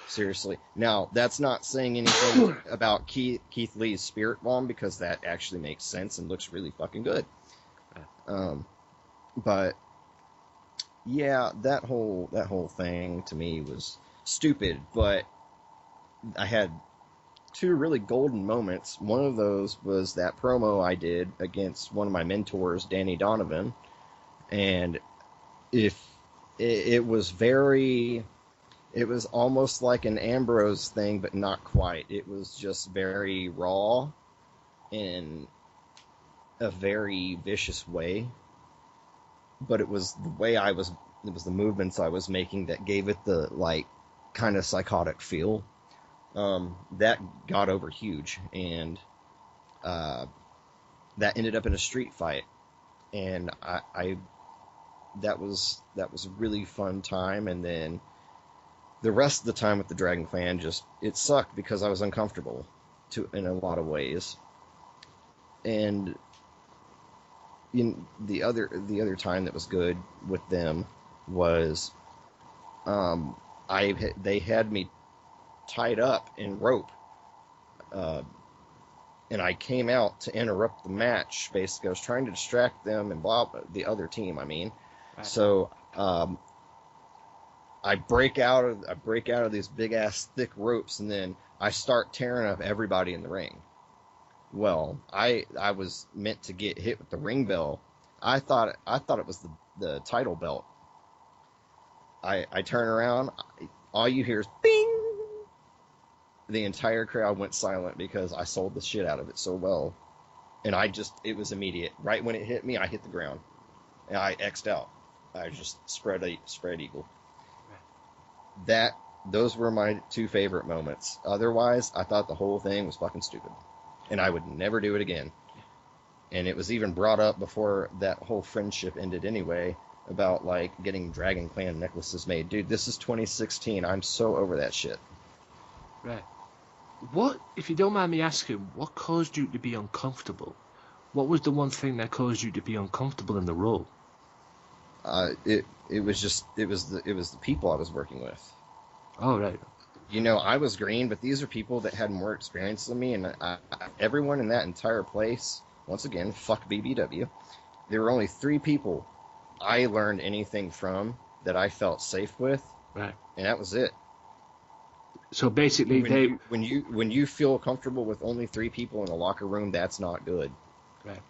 Seriously. Now, that's not saying anything about Keith Lee's Spirit Bomb, because that actually makes sense and looks really fucking good. But yeah, that whole thing to me was stupid, but I had two really golden moments. One of those was that promo I did against one of my mentors, Danny Donovan, and it was almost like an Ambrose thing, but not quite. It was just very raw in a very vicious way. But it was the movements I was making that gave it the, kind of psychotic feel. That got over huge, and that ended up in a street fight. And that was a really fun time, and then the rest of the time with the Dragon Clan, it sucked because I was uncomfortable in a lot of ways. And the other time that was good with them was they had me tied up in rope, and I came out to interrupt the match. Basically, I was trying to distract them and the other team. I mean, right. So I break out of these big ass thick ropes, and then I start tearing up everybody in the ring. Well, I was meant to get hit with the ring bell. I thought it was the title belt. I turn around, all you hear is bing. The entire crowd went silent because I sold the shit out of it so well. And it was immediate. Right when it hit me, I hit the ground. And I X'd out. I just spread eagle. Those were my two favorite moments. Otherwise, I thought the whole thing was fucking stupid. And I would never do it again. And it was even brought up before that whole friendship ended anyway, about, like, getting Dragon Clan necklaces made. Dude, this is 2016. I'm so over that shit. Right. What, if you don't mind me asking, what caused you to be uncomfortable? What was the one thing that caused you to be uncomfortable in the role? It was the people I was working with. Oh, right. You know, I was green, but these are people that had more experience than me, and everyone in that entire place, once again, fuck BBW. There were only 3 people I learned anything from that I felt safe with, right? And that was it. So basically, when you feel comfortable with only 3 people in a locker room, that's not good. Right.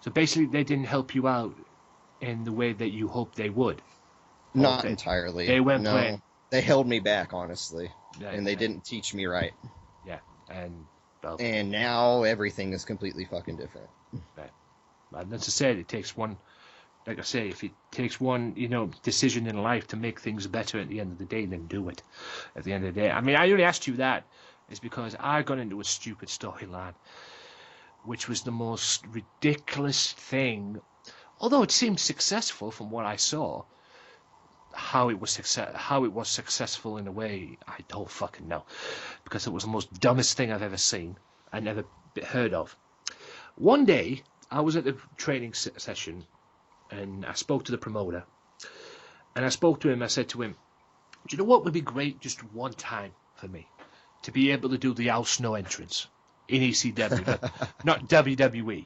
So basically, they didn't help you out in the way that you hoped they would. Not entirely. They weren't playing. They held me back, honestly, right, and they didn't teach me right. Yeah, and now everything is completely fucking different. Right. And that's to say, it takes one. Like I say, if it takes one, decision in life to make things better at the end of the day, then do it. At the end of the day, I mean, I only asked you that is because I got into a stupid storyline, which was the most ridiculous thing. Although it seemed successful from what I saw, how it was successful in a way, I don't fucking know, because it was the most dumbest thing I've ever seen and never heard of. One day, I was at the training session. And I spoke to the promoter, and I spoke to him. I said to him, do you know what would be great just one time for me? To be able to do the Al Snow entrance in ECW, but not WWE.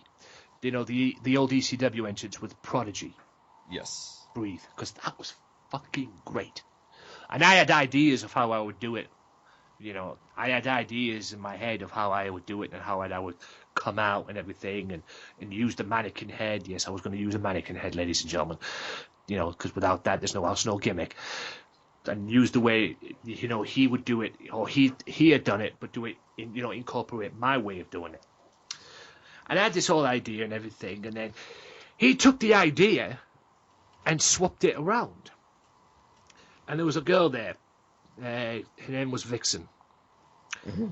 The old ECW entrance with Prodigy. Yes. Breathe, because that was fucking great. And I had ideas of how I would do it. I had ideas in my head of how I would do it and how I would come out and everything and use the mannequin head. Yes, I was going to use a mannequin head, ladies and gentlemen. Because without that, there's no gimmick. And use the way, he would do it, or he had done it, but do it, incorporate my way of doing it. And I had this whole idea and everything, and then he took the idea and swapped it around. And there was a girl there. Her name was Vixen. Mm-hmm.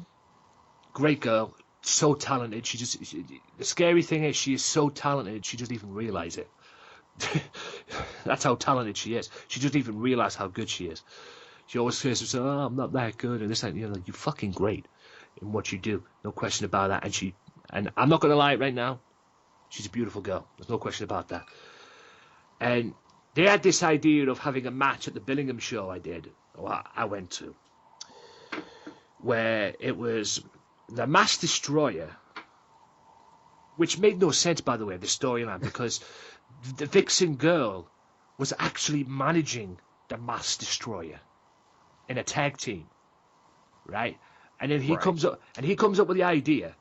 Great girl, so talented. The scary thing is she is so talented she doesn't even realize it. That's how talented she is. She doesn't even realize how good she is. She always says to herself, "Oh, I'm not that good," and this, and you're fucking great in what you do. No question about that. And I'm not gonna lie right now, she's a beautiful girl. There's no question about that. And they had this idea of having a match at the Billingham show I went to, where it was the Mass Destroyer, which made no sense, by the way, the storyline, because the Vixen girl was actually managing the Mass Destroyer in a tag team, right? And then he comes up with the idea,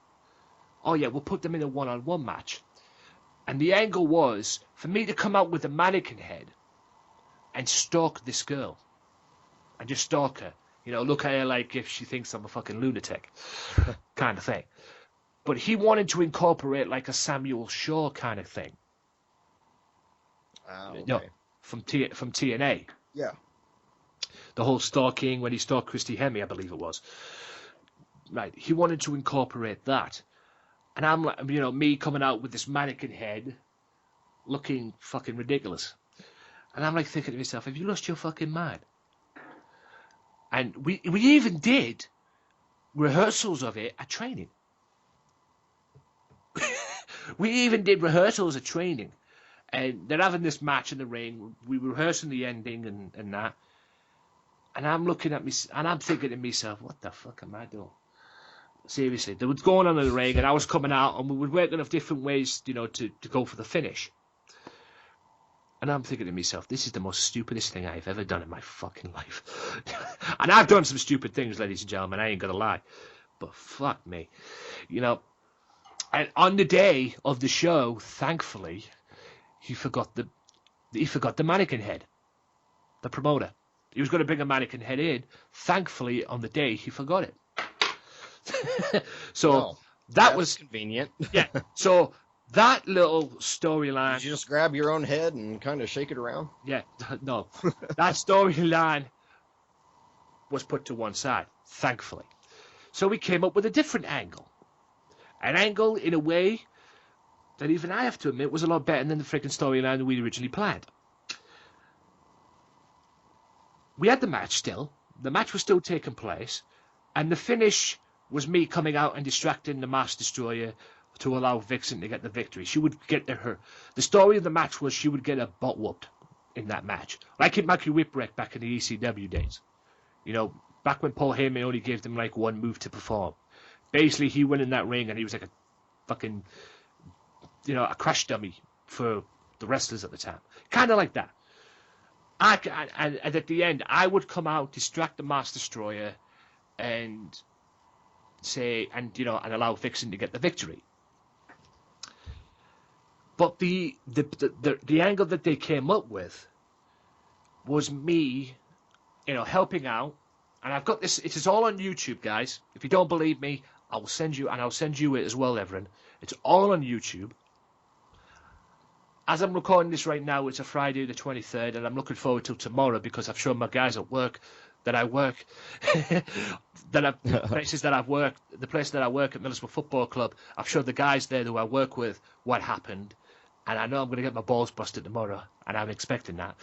oh yeah, we'll put them in a one-on-one match. And the angle was for me to come out with a mannequin head and stalk this girl. And just stalk her. Look at her like if she thinks I'm a fucking lunatic. Kind of thing. But he wanted to incorporate like a Samuel Shaw kind of thing. Okay. From TNA. Yeah. The whole stalking, when he stalked Christy Hemme, I believe it was. Right. He wanted to incorporate that. And I'm like, me coming out with this mannequin head looking fucking ridiculous. And I'm like thinking to myself, have you lost your fucking mind? And we even did rehearsals of it at training. We even did rehearsals at training. And they're having this match in the ring. We were rehearsing the ending and that. And I'm looking at me, and I'm thinking to myself, what the fuck am I doing? Seriously, there was going on in the ring, and I was coming out, and we were working of different ways, to go for the finish. And I'm thinking to myself, this is the most stupidest thing I've ever done in my fucking life. And I've done some stupid things, ladies and gentlemen, I ain't gonna lie. But fuck me. And on the day of the show, thankfully, he forgot the mannequin head. The promoter. He was going to bring a mannequin head in. Thankfully, on the day, he forgot it. So that was convenient. Yeah. So that little storyline. Did you just grab your own head and kind of shake it around? Yeah. No. That storyline was put to one side, thankfully. So we came up with a different angle. An angle, in a way, that even I have to admit was a lot better than the freaking storyline that we originally planned. We had the match still. The match was still taking place. And the finish was me coming out and distracting the Mass Destroyer to allow Vixen to get the victory. She would get her. The story of the match was she would get her butt whooped in that match. Like in Mackie Whipwreck back in the ECW days. You know, back when Paul Heyman only gave them like one move to perform. Basically, he went in that ring and he was like a fucking, a crash dummy for the wrestlers at the time. Kind of like that. And at the end, I would come out, distract the Mass Destroyer, and say, and allow Vixen to get the victory. But the angle that they came up with was me, helping out. And I've got this. It is all on YouTube, guys. If you don't believe me, I'll send you it as well, Evren. It's all on YouTube. As I'm recording this right now, it's a Friday the 23rd, and I'm looking forward to tomorrow because I've shown my guys at work that I work, the place that I work at Middlesbrough Football Club. I've showed the guys there who I work with what happened, and I know I'm going to get my balls busted tomorrow, and I'm expecting that.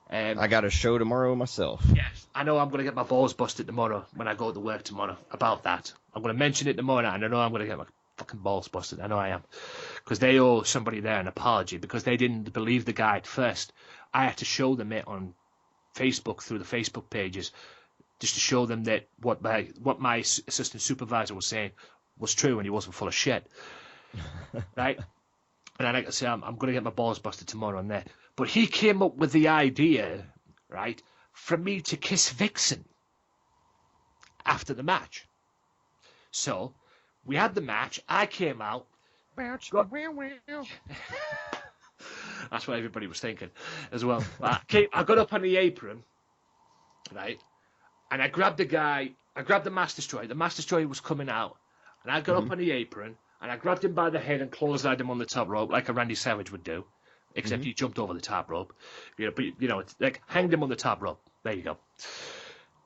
I got a show tomorrow myself. Yes, I know I'm going to get my balls busted tomorrow when I go to work tomorrow about that. I'm going to mention it tomorrow, and I know I'm going to get my fucking balls busted. I know I am. Because they owe somebody there an apology because they didn't believe the guy at first. I had to show them it on Facebook through the Facebook pages just to show them that what my assistant supervisor was saying was true and he wasn't full of shit. Right? And like I say, I'm going to get my balls busted tomorrow on that. But he came up with the idea, right, for me to kiss Vixen after the match. So we had the match. I came out. That's what everybody was thinking as well. I got up on the apron, right, and I grabbed the guy. I grabbed the Mass Destroyer. The Mass Destroyer was coming out, and I got up on the apron, and I grabbed him by the head and clotheslined him on the top rope like a Randy Savage would do, except he jumped over the top rope. But it's like hanged him on the top rope. There you go.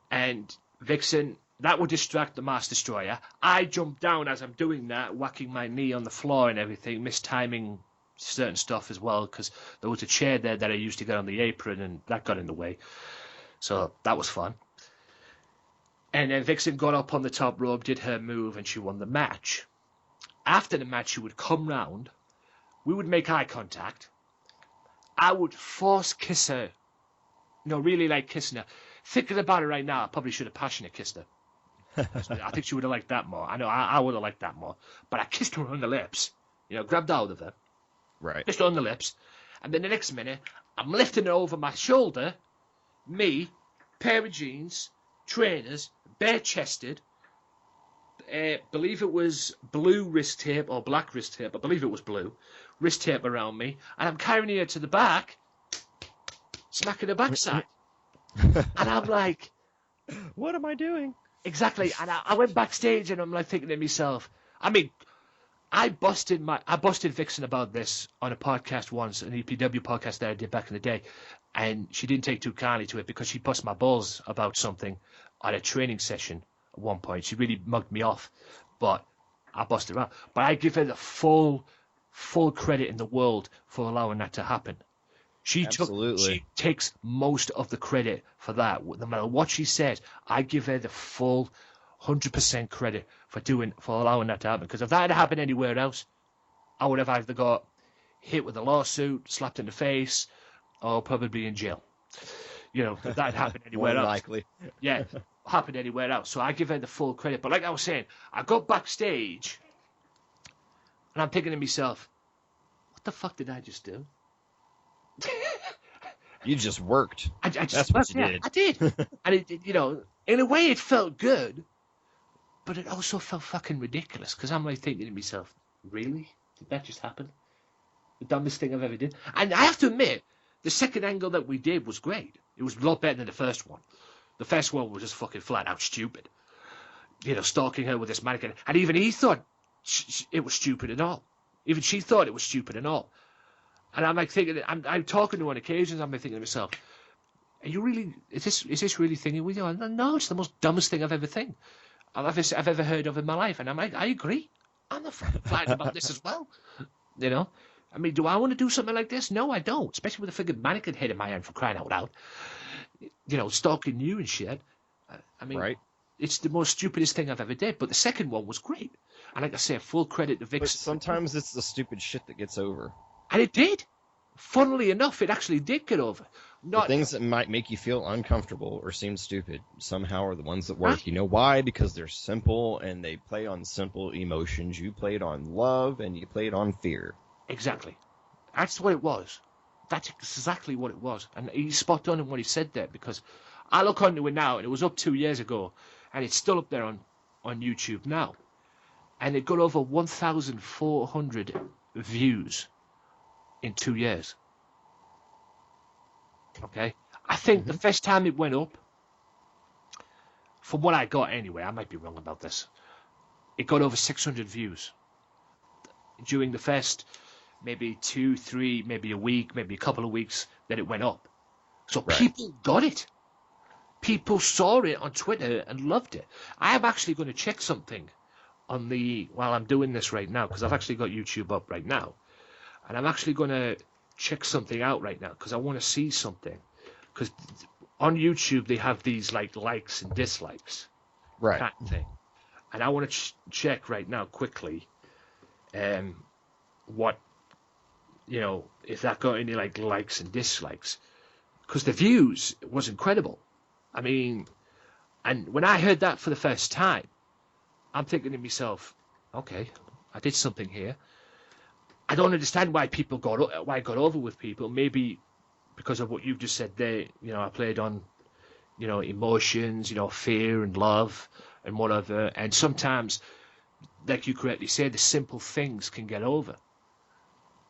And Vixen. That would distract the Mass Destroyer. I jumped down as I'm doing that, whacking my knee on the floor and everything, mistiming certain stuff as well, because there was a chair there that I used to get on the apron, and that got in the way. So that was fun. And then Vixen got up on the top rope, did her move, and she won the match. After the match, she would come round. We would make eye contact. I would force kiss her. Really like kissing her. Thinking about it right now, I probably should have passionate kissed her. I think she would have liked that more. I know I would have liked that more. But I kissed her on the lips. Grabbed out of her. Right. Kissed her on the lips. And then the next minute, I'm lifting her over my shoulder. Me, pair of jeans, trainers, bare-chested. Believe it was blue wrist tape or black wrist tape. I believe it was blue. Wrist tape around me. And I'm carrying her to the back, smacking her backside. And I'm like, what am I doing? Exactly. And I went backstage and I'm like thinking to myself, I mean, I busted Vixen about this on a podcast once, an EPW podcast that I did back in the day, and she didn't take too kindly to it because she bust my balls about something at a training session at one point. She really mugged me off, but I busted her out. But I give her the full credit in the world for allowing that to happen. She takes most of the credit for that. No matter what she says, I give her the full 100% credit for allowing that to happen. Because if that had happened anywhere else, I would have either got hit with a lawsuit, slapped in the face, or probably in jail. If that had happened anywhere else. Likely. Yeah, happened anywhere else. So I give her the full credit. But like I was saying, I got backstage, and I'm thinking to myself, what the fuck did I just do? You just worked. That's what you did. I did. And it, in a way it felt good, but it also felt fucking ridiculous because I'm like thinking to myself, really? Did that just happen? The dumbest thing I've ever did. And I have to admit, the second angle that we did was great. It was a lot better than the first one. The first one was just fucking flat out stupid. You know, stalking her with this mannequin. And even he thought it was stupid and all. Even she thought it was stupid and all. And I'm like thinking, I'm talking to her on occasions, I'm thinking to myself, are you really, is this really thinking with you? No, it's the most dumbest thing I've ever heard of in my life. And I'm like, I agree. I'm not frightened about this as well. You know? I mean, do I want to do something like this? No, I don't. Especially with a friggin' mannequin head in my hand, for crying out loud. You know, stalking you and shit. I mean, right. It's the most stupidest thing I've ever did. But the second one was great. And like I say, full credit to Vixen. But sometimes it's the stupid shit that gets over. And it did. Funnily enough, it actually did get over. The things that might make you feel uncomfortable or seem stupid somehow are the ones that work. Right. You know why? Because they're simple and they play on simple emotions. You played on love and you played on fear. Exactly. That's what it was. That's exactly what it was. And he's spot on in what he said there, because I look onto it now, and it was up 2 years ago, and it's still up there on YouTube now. And it got over 1,400 views in 2 years. Okay? I think the first time it went up, from what I got anyway, I might be wrong about this, it got over 600 views. During the first maybe 2, 3, maybe a week, maybe a couple of weeks that it went up. So right. People got it. People saw it on Twitter and loved it. I am actually going to check something on while I'm doing this right now, because I've actually got YouTube up right now. And I'm actually going to check something out right now, because I want to see something. Because on YouTube, they have these like likes and dislikes. Right. Kind of thing. And I want to check right now quickly what, you know, if that got any like likes and dislikes, because the views was incredible. I mean, and when I heard that for the first time, I'm thinking to myself, okay, I did something here. I don't understand why it got over with people. Maybe because of what you've just said there. You know, I played on, you know, emotions, you know, fear and love and whatever. And sometimes, like you correctly said, the simple things can get over.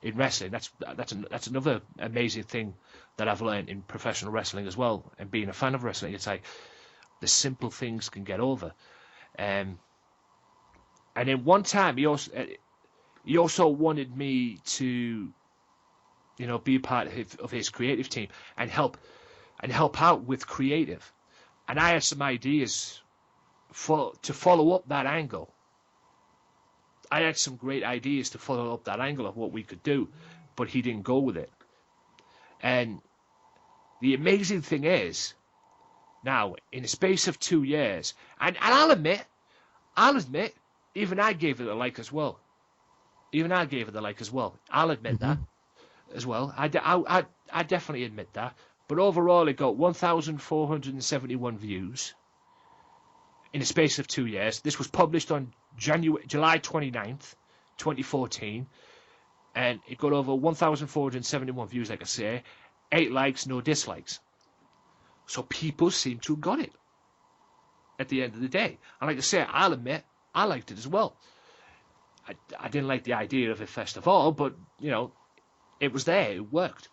In wrestling, that's another amazing thing that I've learned in professional wrestling as well, and being a fan of wrestling. It's like the simple things can get over. And then one time he also wanted me to, you know, be a part of his creative team and help out with creative. And I had some ideas to follow up that angle. I had some great ideas to follow up that angle of what we could do, but he didn't go with it. And the amazing thing is, now, in the space of 2 years, and I'll admit, even I gave it a like as well. I'll admit that as well. I definitely admit that. But overall, it got 1,471 views in the space of 2 years. This was published on July 29th, 2014, and it got over 1,471 views, like I say, 8 likes, no dislikes. So people seem to have got it at the end of the day. And like I say, I'll admit, I liked it as well. I didn't like the idea of it first of all, but, you know, it was there, it worked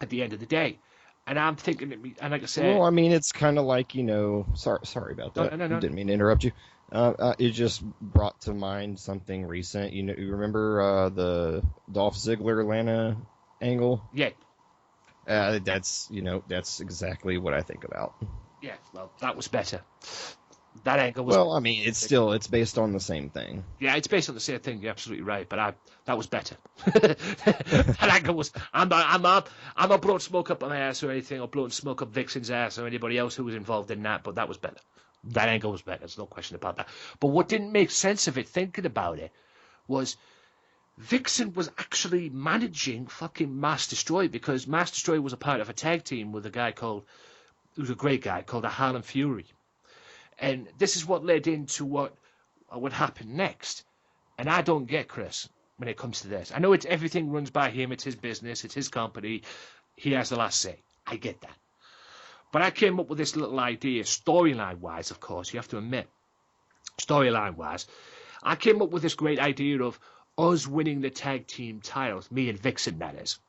at the end of the day. And I'm thinking, and like I said... Well, I mean, it's kind of like, you know... Sorry about that. No. Didn't mean to interrupt you. It just brought to mind something recent. You know, you remember the Dolph Ziggler Lana angle? Yeah. That's exactly what I think about. Yeah, well, that was better. That angle was... Well, I mean, it's based on the same thing. Yeah, it's based on the same thing. You're absolutely right, but that was better. That angle was... I'm not blowing smoke up my ass or anything, or blowing smoke up Vixen's ass or anybody else who was involved in that, but that was better. That angle was better. There's no question about that. But what didn't make sense of it, thinking about it, was Vixen was actually managing fucking Mass Destroy, because Mass Destroy was a part of a tag team with a guy who's a great guy called the Harlem Fury. And this is what led into what would happen next. And I don't get Chris when it comes to this. I know everything runs by him. It's his business. It's his company. He has the last say. I get that. But I came up with this little idea, storyline-wise, of course. You have to admit, storyline-wise, I came up with this great idea of us winning the tag team titles, me and Vixen, that is.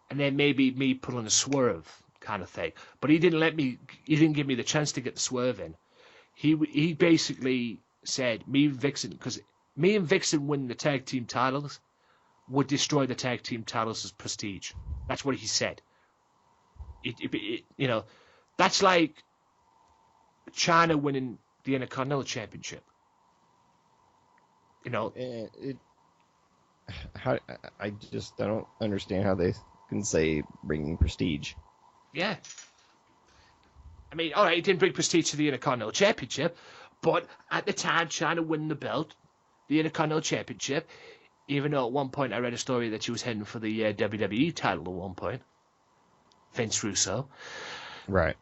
And then maybe me pulling a Swerve kind of thing. But he didn't give me the chance to get the Swerve in. He basically said, me and Vixen winning the tag team titles would destroy the tag team titles' prestige. That's what he said. That's like China winning the Intercontinental Championship. I don't understand how they can say bringing prestige. Yeah. I mean, all right, it didn't bring prestige to the Intercontinental Championship, but at the time, China winning the belt, the Intercontinental Championship, even though at one point I read a story that she was heading for the WWE title at one point. Vince Russo. Right.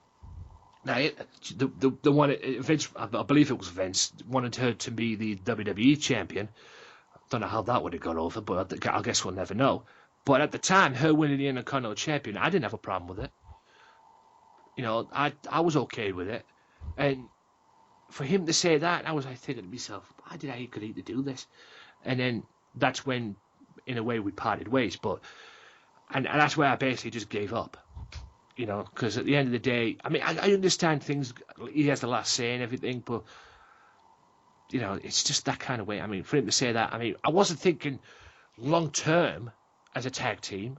Now, the one, Vince, I believe it was Vince, wanted her to be the WWE champion. Don't know how that would have got over, but I guess we'll never know. But at the time, her winning the Intercontinental champion, I didn't have a problem with it. I was okay with it. And for him to say that, I was thinking to myself, why did I agree to do this? And then that's when, in a way, we parted ways. And that's where I basically just gave up. Because at the end of the day, I mean, I understand things. He has the last say and everything, but it's just that kind of way. I mean, for him to say that, I mean, I wasn't thinking long term as a tag team.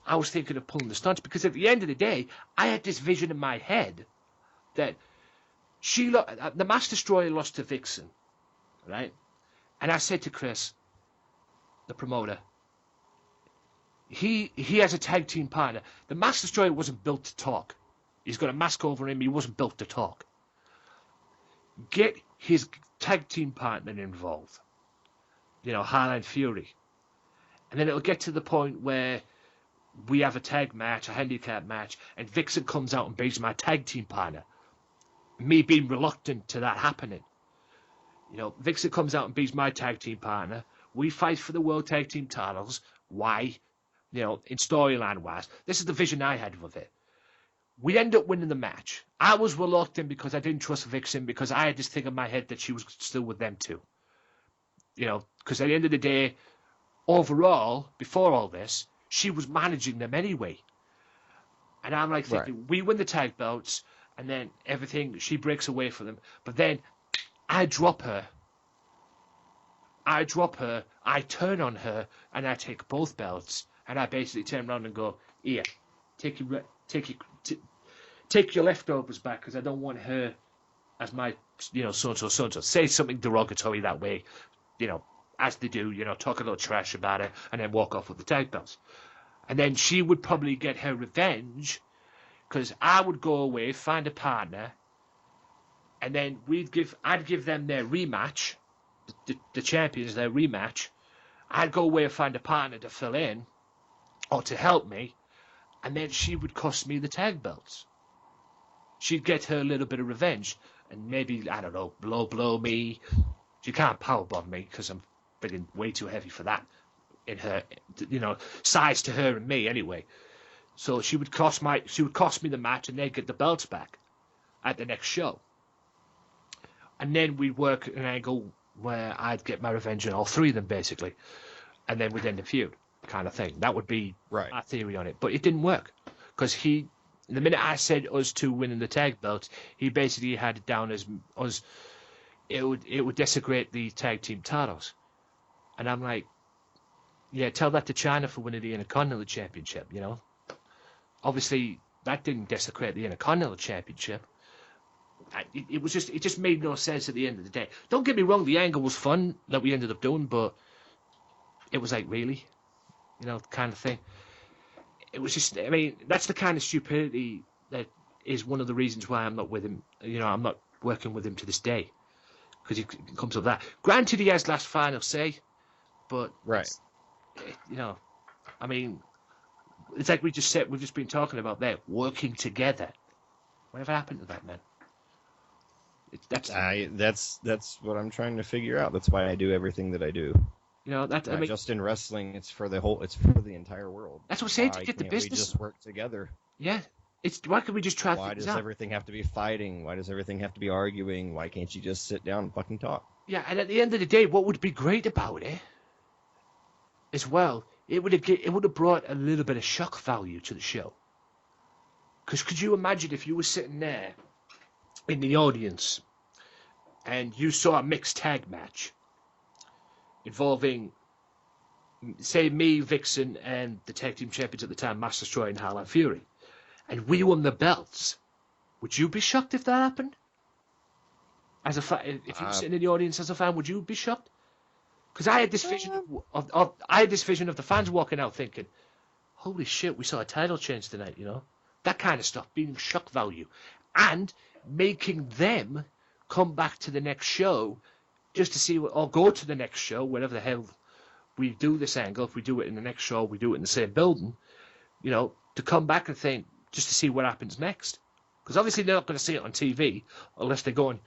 I was thinking of pulling the stunts because at the end of the day, I had this vision in my head that the Mass Destroyer lost to Vixen, right? And I said to Chris, the promoter, he has a tag team partner. The Mass Destroyer wasn't built to talk. He's got a mask over him. He wasn't built to talk. Get his tag team partner involved. Highline Fury. And then it'll get to the point where we have a tag match, a handicap match, and Vixen comes out and beats my tag team partner. Me being reluctant to that happening. Vixen comes out and beats my tag team partner. We fight for the World Tag Team titles. Why? In storyline-wise, this is the vision I had of it. We end up winning the match. I was reluctant because I didn't trust Vixen because I had this thing in my head that she was still with them too. Because at the end of the day, overall, before all this, she was managing them anyway. And I'm like thinking, we win the tag belts, and then everything, she breaks away from them. But then I drop her, I turn on her, and I take both belts. And I basically turn around and go, here, take your leftovers back because I don't want her as my, so-and-so. Say something derogatory that way, as they do, talk a little trash about it and then walk off with the tag belts. And then she would probably get her revenge because I would go away, find a partner, and then I'd give them their rematch, the champions, their rematch. I'd go away and find a partner to fill in, or to help me, and then she would cost me the tag belts. She'd get her little bit of revenge, and maybe, I don't know, blow me. She can't powerbomb me, because I'm friggin' way too heavy for that, in her, size to her and me, anyway. So she would cost me the match, and they'd get the belts back at the next show. And then we'd work an angle where I'd get my revenge on all three of them, basically, and then we'd end the feud. Kind of thing. That would be my theory on it. But it didn't work. Because the minute I said us two winning the tag belts, he basically had it down as us, it would desecrate the tag team titles. And I'm like, yeah, tell that to China for winning the Intercontinental Championship, Obviously, that didn't desecrate the Intercontinental Championship. It just made no sense at the end of the day. Don't get me wrong, the angle was fun that we ended up doing, but it was like, really? Kind of thing. It was just, I mean, that's the kind of stupidity that is one of the reasons why I'm not with him. I'm not working with him to this day. Because he comes up with that. Granted, he has last final say, but, I mean, it's like we've just been talking about there, working together. Whatever happened to that, man? That's what I'm trying to figure out. That's why I do everything that I do. Not just in wrestling. It's for the entire world. That's what I'm saying. To get the business, we just work together. Yeah. Why can't we just try? Why does everything have to be fighting? Why does everything have to be arguing? Why can't you just sit down and fucking talk? Yeah, and at the end of the day, what would be great about it, as well, it would have brought a little bit of shock value to the show. Because could you imagine if you were sitting there in the audience and you saw a mixed tag match involving, say, me, Vixen, and the tag team champions at the time, Master Destroyer and Harlan Fury, and we won the belts? Would you be shocked if that happened? As a fan, if you were sitting in the audience as a fan, would you be shocked? Because I had this vision of the fans walking out thinking, "Holy shit, we saw a title change tonight," you know, that kind of stuff, being shock value, and making them come back to the next show just to see or go to the next show, wherever the hell we do this angle. If we do it in the next show, we do it in the same building, you know, to come back and think just to see what happens next. Because obviously they're not going to see it on TV unless they go on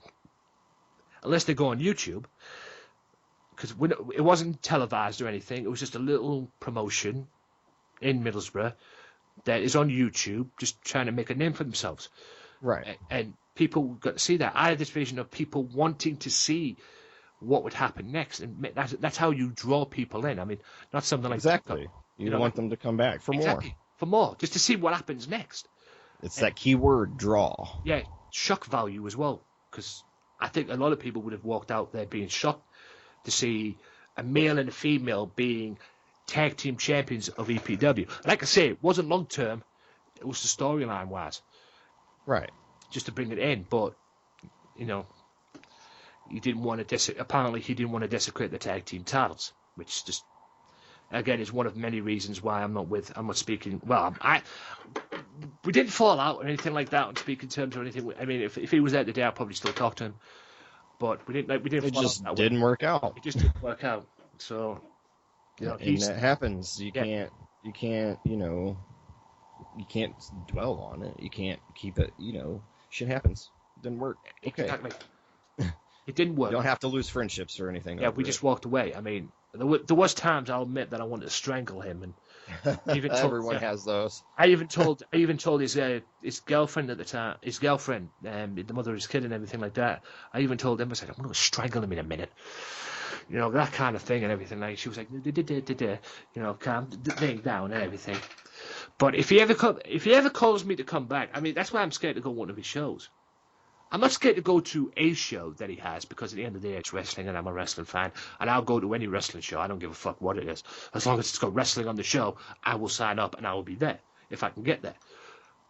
YouTube. Because it wasn't televised or anything. It was just a little promotion in Middlesbrough that is on YouTube, just trying to make a name for themselves. Right. And people got to see that. I had this vision of people wanting to see what would happen next, and that's how you draw people in. I mean, not something like exactly. TikTok, You want them to come back for more. For more, just to see what happens next. It's that keyword draw. Yeah, shock value as well, because I think a lot of people would have walked out there being shocked to see a male and a female being tag team champions of EPW. Like I say, it wasn't long term. It was the storyline wise. Right. Just to bring it in, but, you know, he didn't want to apparently he didn't want to desecrate the tag team titles, which just, again, is one of many reasons why I'm not speaking, well, we didn't fall out or anything like that on speaking terms or anything. I mean, if he was there today, I'd probably still talk to him. But we didn't. It just didn't work out. It just didn't work out. So, you know, and that happens. You can't. You know, you can't dwell on it. You can't keep it. You know, shit happens. It didn't work. Okay. Exactly. It didn't work. You don't have to lose friendships or anything. Yeah, we just walked away. I mean, there was times, I'll admit, that I wanted to strangle him, and even everyone has those. I even told his girlfriend at the time, the mother of his kid and everything like that. I even told him, I said, I'm going to strangle him in a minute. You know, that kind of thing and everything. Like, she was like, you know, calm down and everything. But if he ever calls me to come back, I mean, that's why I'm scared to go to one of his shows. I'm not scared to go to a show that he has, because at the end of the day, it's wrestling, and I'm a wrestling fan, and I'll go to any wrestling show. I don't give a fuck what it is. As long as it's got wrestling on the show, I will sign up, and I will be there, if I can get there.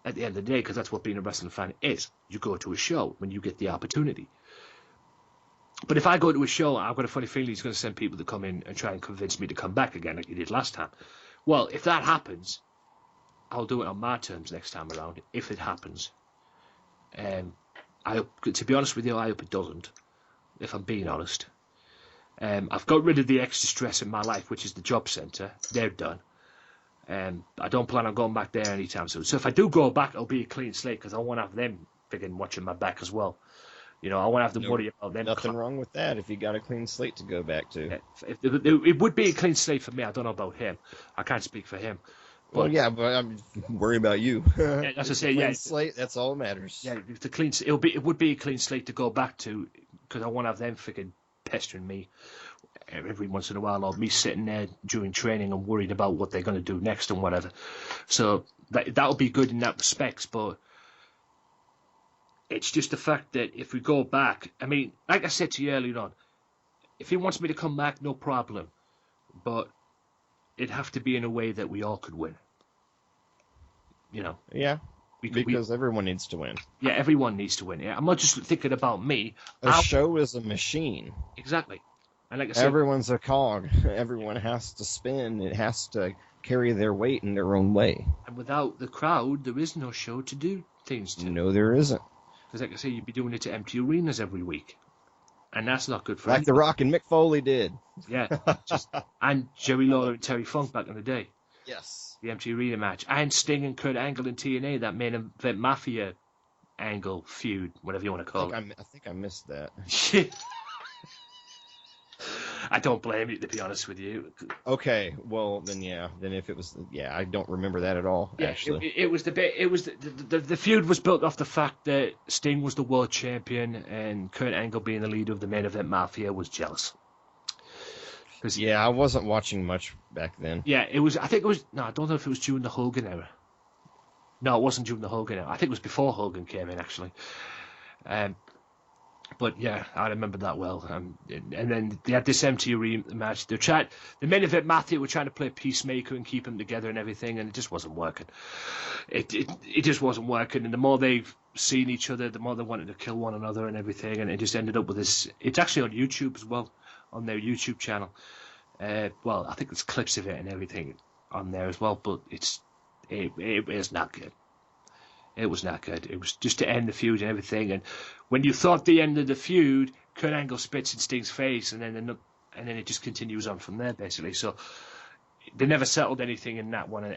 At the end of the day, because that's what being a wrestling fan is. You go to a show when you get the opportunity. But if I go to a show, I've got a funny feeling he's going to send people to come in and try and convince me to come back again, like he did last time. Well, if that happens, I'll do it on my terms next time around, if it happens. To be honest with you, I hope it doesn't, if I'm being honest. I've got rid of the extra stress in my life, which is the job centre. They're done. I don't plan on going back there anytime soon. So if I do go back, it'll be a clean slate, because I won't have them friggin' watching my back as well. You know, I won't have to worry about them. Nothing wrong with that if you got a clean slate to go back to. It would be a clean slate for me. I don't know about him. I can't speak for him. Well, yeah, but I'm worried about you. Yeah, as I say, clean slate, that's all that matters. Yeah, the clean. It would be a clean slate to go back to, because I won't have them freaking pestering me every once in a while, or me sitting there during training and worried about what they're going to do next and whatever. So that'll be good in that respect, but it's just the fact that if we go back, I mean, like I said to you earlier on, if he wants me to come back, no problem, but it'd have to be in a way that we all could win. You know? Yeah. Because everyone needs to win. Yeah, everyone needs to win. Yeah, I'm not just thinking about me. A show is a machine. Exactly. And like I said, everyone's a cog. Everyone has to spin. It has to carry their weight in their own way. And without the crowd, there is no show to do things to. No, there isn't. Because like I say, you'd be doing it to empty arenas every week. And that's not good for Like The Rock and Mick Foley did. Yeah. And Jerry Lawler and Terry Funk back in the day. Yes. The empty arena match. And Sting and Kurt Angle in TNA, that main event Mafia Angle feud, whatever you want to call it. I think I missed that. I don't blame you, to be honest with you. Okay, well then if it was I don't remember that at all. Yeah, actually, it was the feud was built off the fact that Sting was the world champion and Kurt Angle, being the leader of the main event mafia, was jealous. I wasn't watching much back then. Yeah, it was. I think it was. No, I don't know if it was during the Hogan era. No, it wasn't during the Hogan era. I think it was before Hogan came in, actually. But yeah, I remember that well. And then they had this empty arena match. The main event Matthew were trying to play peacemaker and keep them together and everything, and it just wasn't working. It just wasn't working. And the more they've seen each other, the more they wanted to kill one another and everything. And it just ended up with this. It's actually on YouTube as well, on their YouTube channel. Well, I think there's clips of it and everything on there as well. But it was not good. It was not good. It was just to end the feud and everything. And when you thought the end of the feud, Kurt Angle spits in Sting's face, and then it just continues on from there, basically. So they never settled anything in that one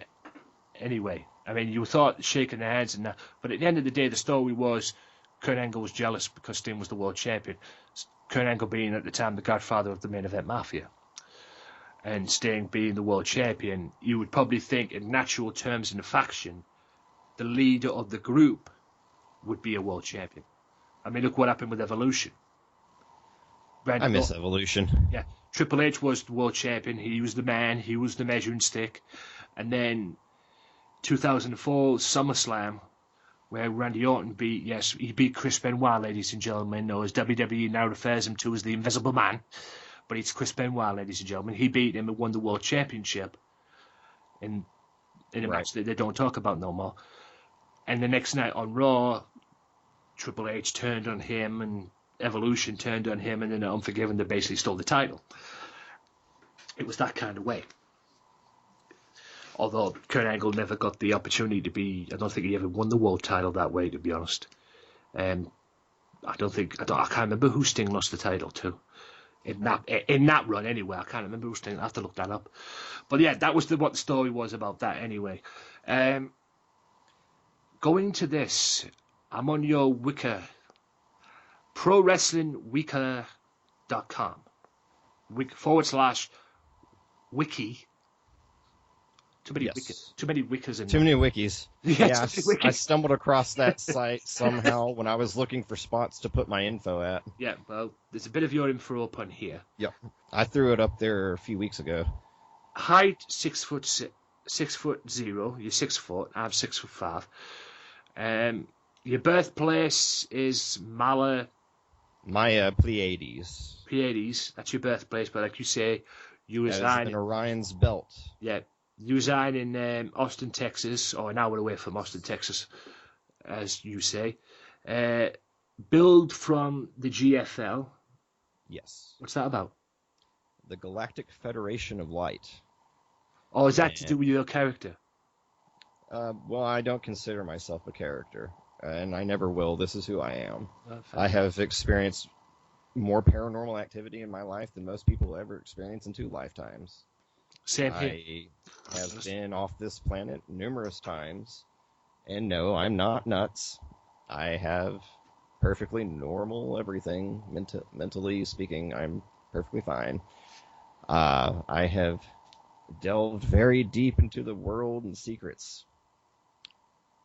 anyway. I mean, you thought shaking their hands and that, but at the end of the day, the story was Kurt Angle was jealous because Sting was the world champion. Kurt Angle being at the time the godfather of the main event mafia, and Sting being the world champion, you would probably think in natural terms in the faction, the leader of the group would be a world champion. I mean, look what happened with Evolution. I miss Evolution. Yeah, Triple H was the world champion. He was the man. He was the measuring stick. And then 2004 SummerSlam, where Randy Orton beat Chris Benoit, ladies and gentlemen, or as WWE now refers him to as the Invisible Man. But it's Chris Benoit, ladies and gentlemen. He beat him and won the world championship in a match that they don't talk about no more. And the next night on Raw, Triple H turned on him and Evolution turned on him, and then Unforgiven, they basically stole the title. It was that kind of way. Although Kurt Angle never got the opportunity to be, I don't think he ever won the world title that way, to be honest. I can't remember who Sting lost the title to. In that run, anyway. I can't remember who Sting. I have to look that up. But yeah, that was what the story was about that anyway. Going to this, I'm on your Wiki, ProWrestlingWiki.com, /wiki. Too many wikis in Too many wikis. Yes, yeah, I stumbled across that site somehow when I was looking for spots to put my info at. Yeah, well, there's a bit of your info up on here. Yep, I threw it up there a few weeks ago. Height 6'0", you're 6 foot. I'm 6'5". Your birthplace is Maya Pleiades. Pleiades. That's your birthplace, but like you say, you reside in Orion's belt. Yeah, you reside in Austin, Texas, or an hour away from Austin, Texas, as you say. Billed from the GFL. Yes. What's that about? The Galactic Federation of Light. Oh, is that to do with your character? Well, I don't consider myself a character, and I never will. This is who I am. I have experienced more paranormal activity in my life than most people will ever experience in 2 lifetimes. Same here. I have been off this planet numerous times, and no, I'm not nuts. I have perfectly normal everything. Mentally speaking, I'm perfectly fine. I have delved very deep into the world and secrets.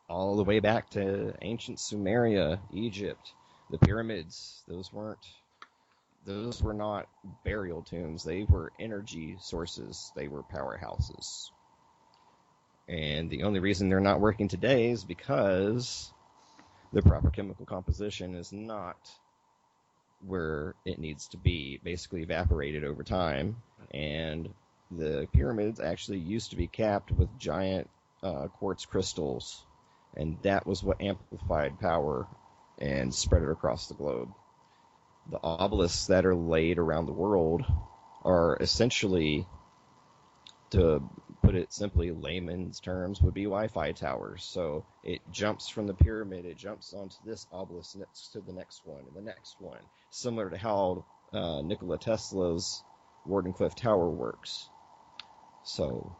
All the way back to ancient Sumeria, Egypt, the pyramids. Those were not burial tombs. They were energy sources. They were powerhouses. And the only reason they're not working today is because the proper chemical composition is not where it needs to be, basically evaporated over time. And the pyramids actually used to be capped with giant quartz crystals. And that was what amplified power and spread it across the globe. The obelisks that are laid around the world are essentially, to put it simply, layman's terms, would be Wi-Fi towers. So it jumps from the pyramid, it jumps onto this obelisk next to the next one and the next one. Similar to how Nikola Tesla's Wardenclyffe Tower works. So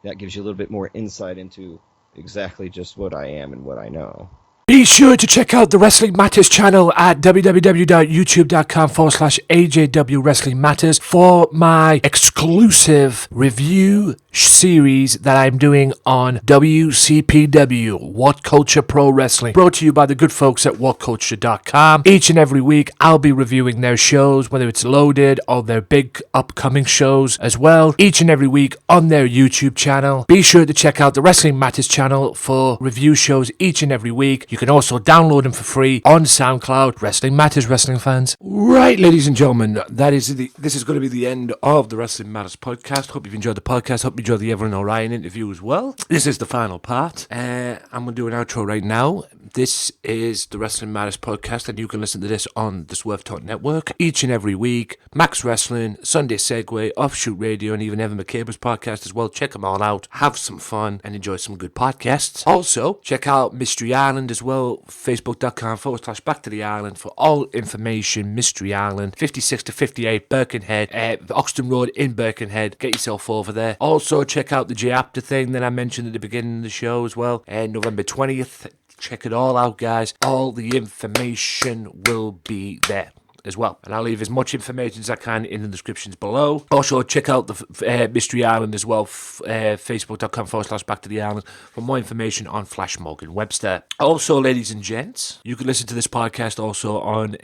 that gives you a little bit more insight into exactly just what I am and what I know. Be sure to check out the Wrestling Matters channel at www.youtube.com/AJW Wrestling Matters for my exclusive review series that I'm doing on WCPW, What Culture Pro Wrestling, brought to you by the good folks at whatculture.com. Each and every week, I'll be reviewing their shows, whether it's loaded or their big upcoming shows as well, each and every week on their YouTube channel. Be sure to check out the Wrestling Matters channel for review shows each and every week. You can also download them for free on SoundCloud. Wrestling Matters, wrestling fans. Right, ladies and gentlemen, this is going to be the end of the Wrestling Matters podcast. Hope you've enjoyed the podcast. Hope you enjoyed the Evren Orion interview as well. This is the final part. I'm going to do an outro right now. This is the Wrestling Matters podcast, and you can listen to this on the Swerve Network each and every week. Max Wrestling, Sunday Segway, Offshoot Radio, and even Evan McCabe's podcast as well. Check them all out. Have some fun and enjoy some good podcasts. Also, check out Mystery Island as well. Facebook.com/Back to the Island for all information. Mystery Island, 56 to 58 Birkenhead, Oxton Road in Birkenhead. Get yourself over there. Also, check out the J-Apter thing that I mentioned at the beginning of the show as well. November 20th. Check it all out, guys. All the information will be there as well, and I'll leave as much information as I can in the descriptions below. Also, check out the Mystery Island as well, Facebook.com/Back to the Island for more information on Flash Morgan Webster. Also, ladies and gents, you can listen to this podcast also on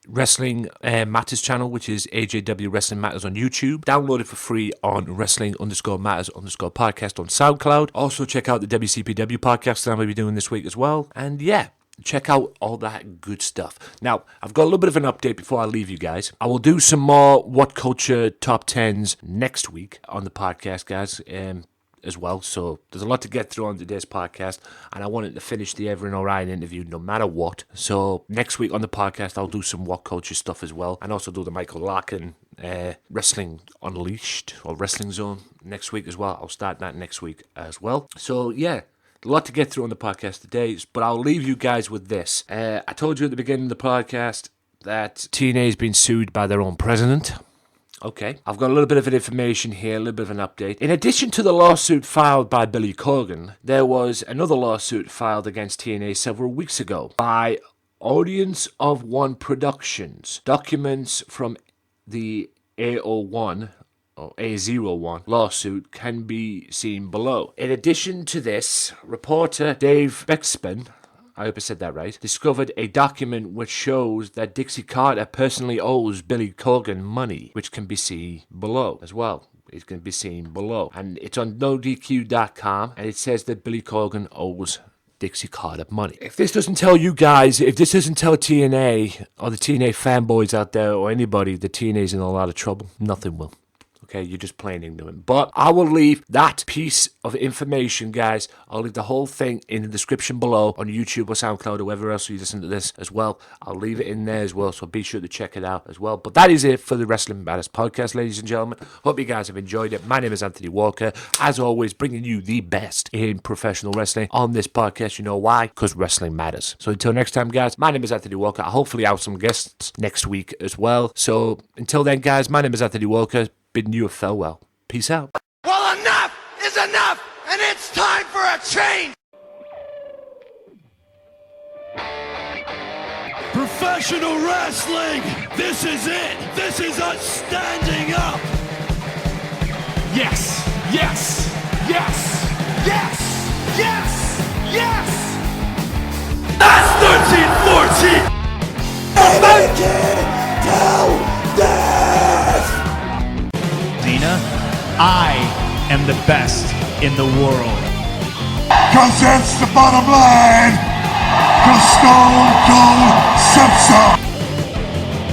Wrestling Matters channel, which is AJW Wrestling Matters on YouTube. Download it for free on Wrestling_Matters_podcast on SoundCloud. Also, check out the WCPW podcast that I'm going to be doing this week as well. And yeah, check out all that good stuff. Now, I've got a little bit of an update before I leave you guys. I will do some more What Culture Top 10s next week on the podcast, guys, as well. So there's a lot to get through on today's podcast, and I wanted to finish the Evren Orion interview no matter what. So next week on the podcast, I'll do some What Culture stuff as well, and also do the Michael Larkin Wrestling Unleashed or Wrestling Zone next week as well. I'll start that next week as well. So yeah, a lot to get through on the podcast today, but I'll leave you guys with this. I told you at the beginning of the podcast that TNA has been sued by their own president. Okay, I've got a little bit of information here, a little bit of an update. In addition to the lawsuit filed by Billy Corgan, there was another lawsuit filed against TNA several weeks ago by Audience of One Productions. Documents from the A01 lawsuit can be seen below. In addition to this, reporter Dave Bexman, I hope I said that right, discovered a document which shows that Dixie Carter personally owes Billy Corgan money, which can be seen below as well. It can be seen below. And it's on NoDQ.com, and it says that Billy Corgan owes Dixie Carter money. If this doesn't tell you guys, if this doesn't tell TNA, or the TNA fanboys out there, or anybody, that TNA's in a lot of trouble, nothing will. Okay, you're just plain ignorant. But I will leave that piece of information, guys. I'll leave the whole thing in the description below on YouTube or SoundCloud or wherever else you listen to this as well. I'll leave it in there as well, so be sure to check it out as well. But that is it for the Wrestling Matters podcast, ladies and gentlemen. Hope you guys have enjoyed it. My name is Anthony Walker. As always, bringing you the best in professional wrestling on this podcast. You know why? Because wrestling matters. So until next time, guys, my name is Anthony Walker. I'll hopefully have some guests next week as well. So until then, guys, my name is Anthony Walker. Bidding you a farewell. Peace out. Well, enough is enough, and it's time for a change. Professional wrestling, this is it. This is us standing up. Yes, yes, yes, yes, yes, yes. That's 13-14. I am the best in the world. 'Cause that's the bottom line. 'Cause Stone Cold Simpson.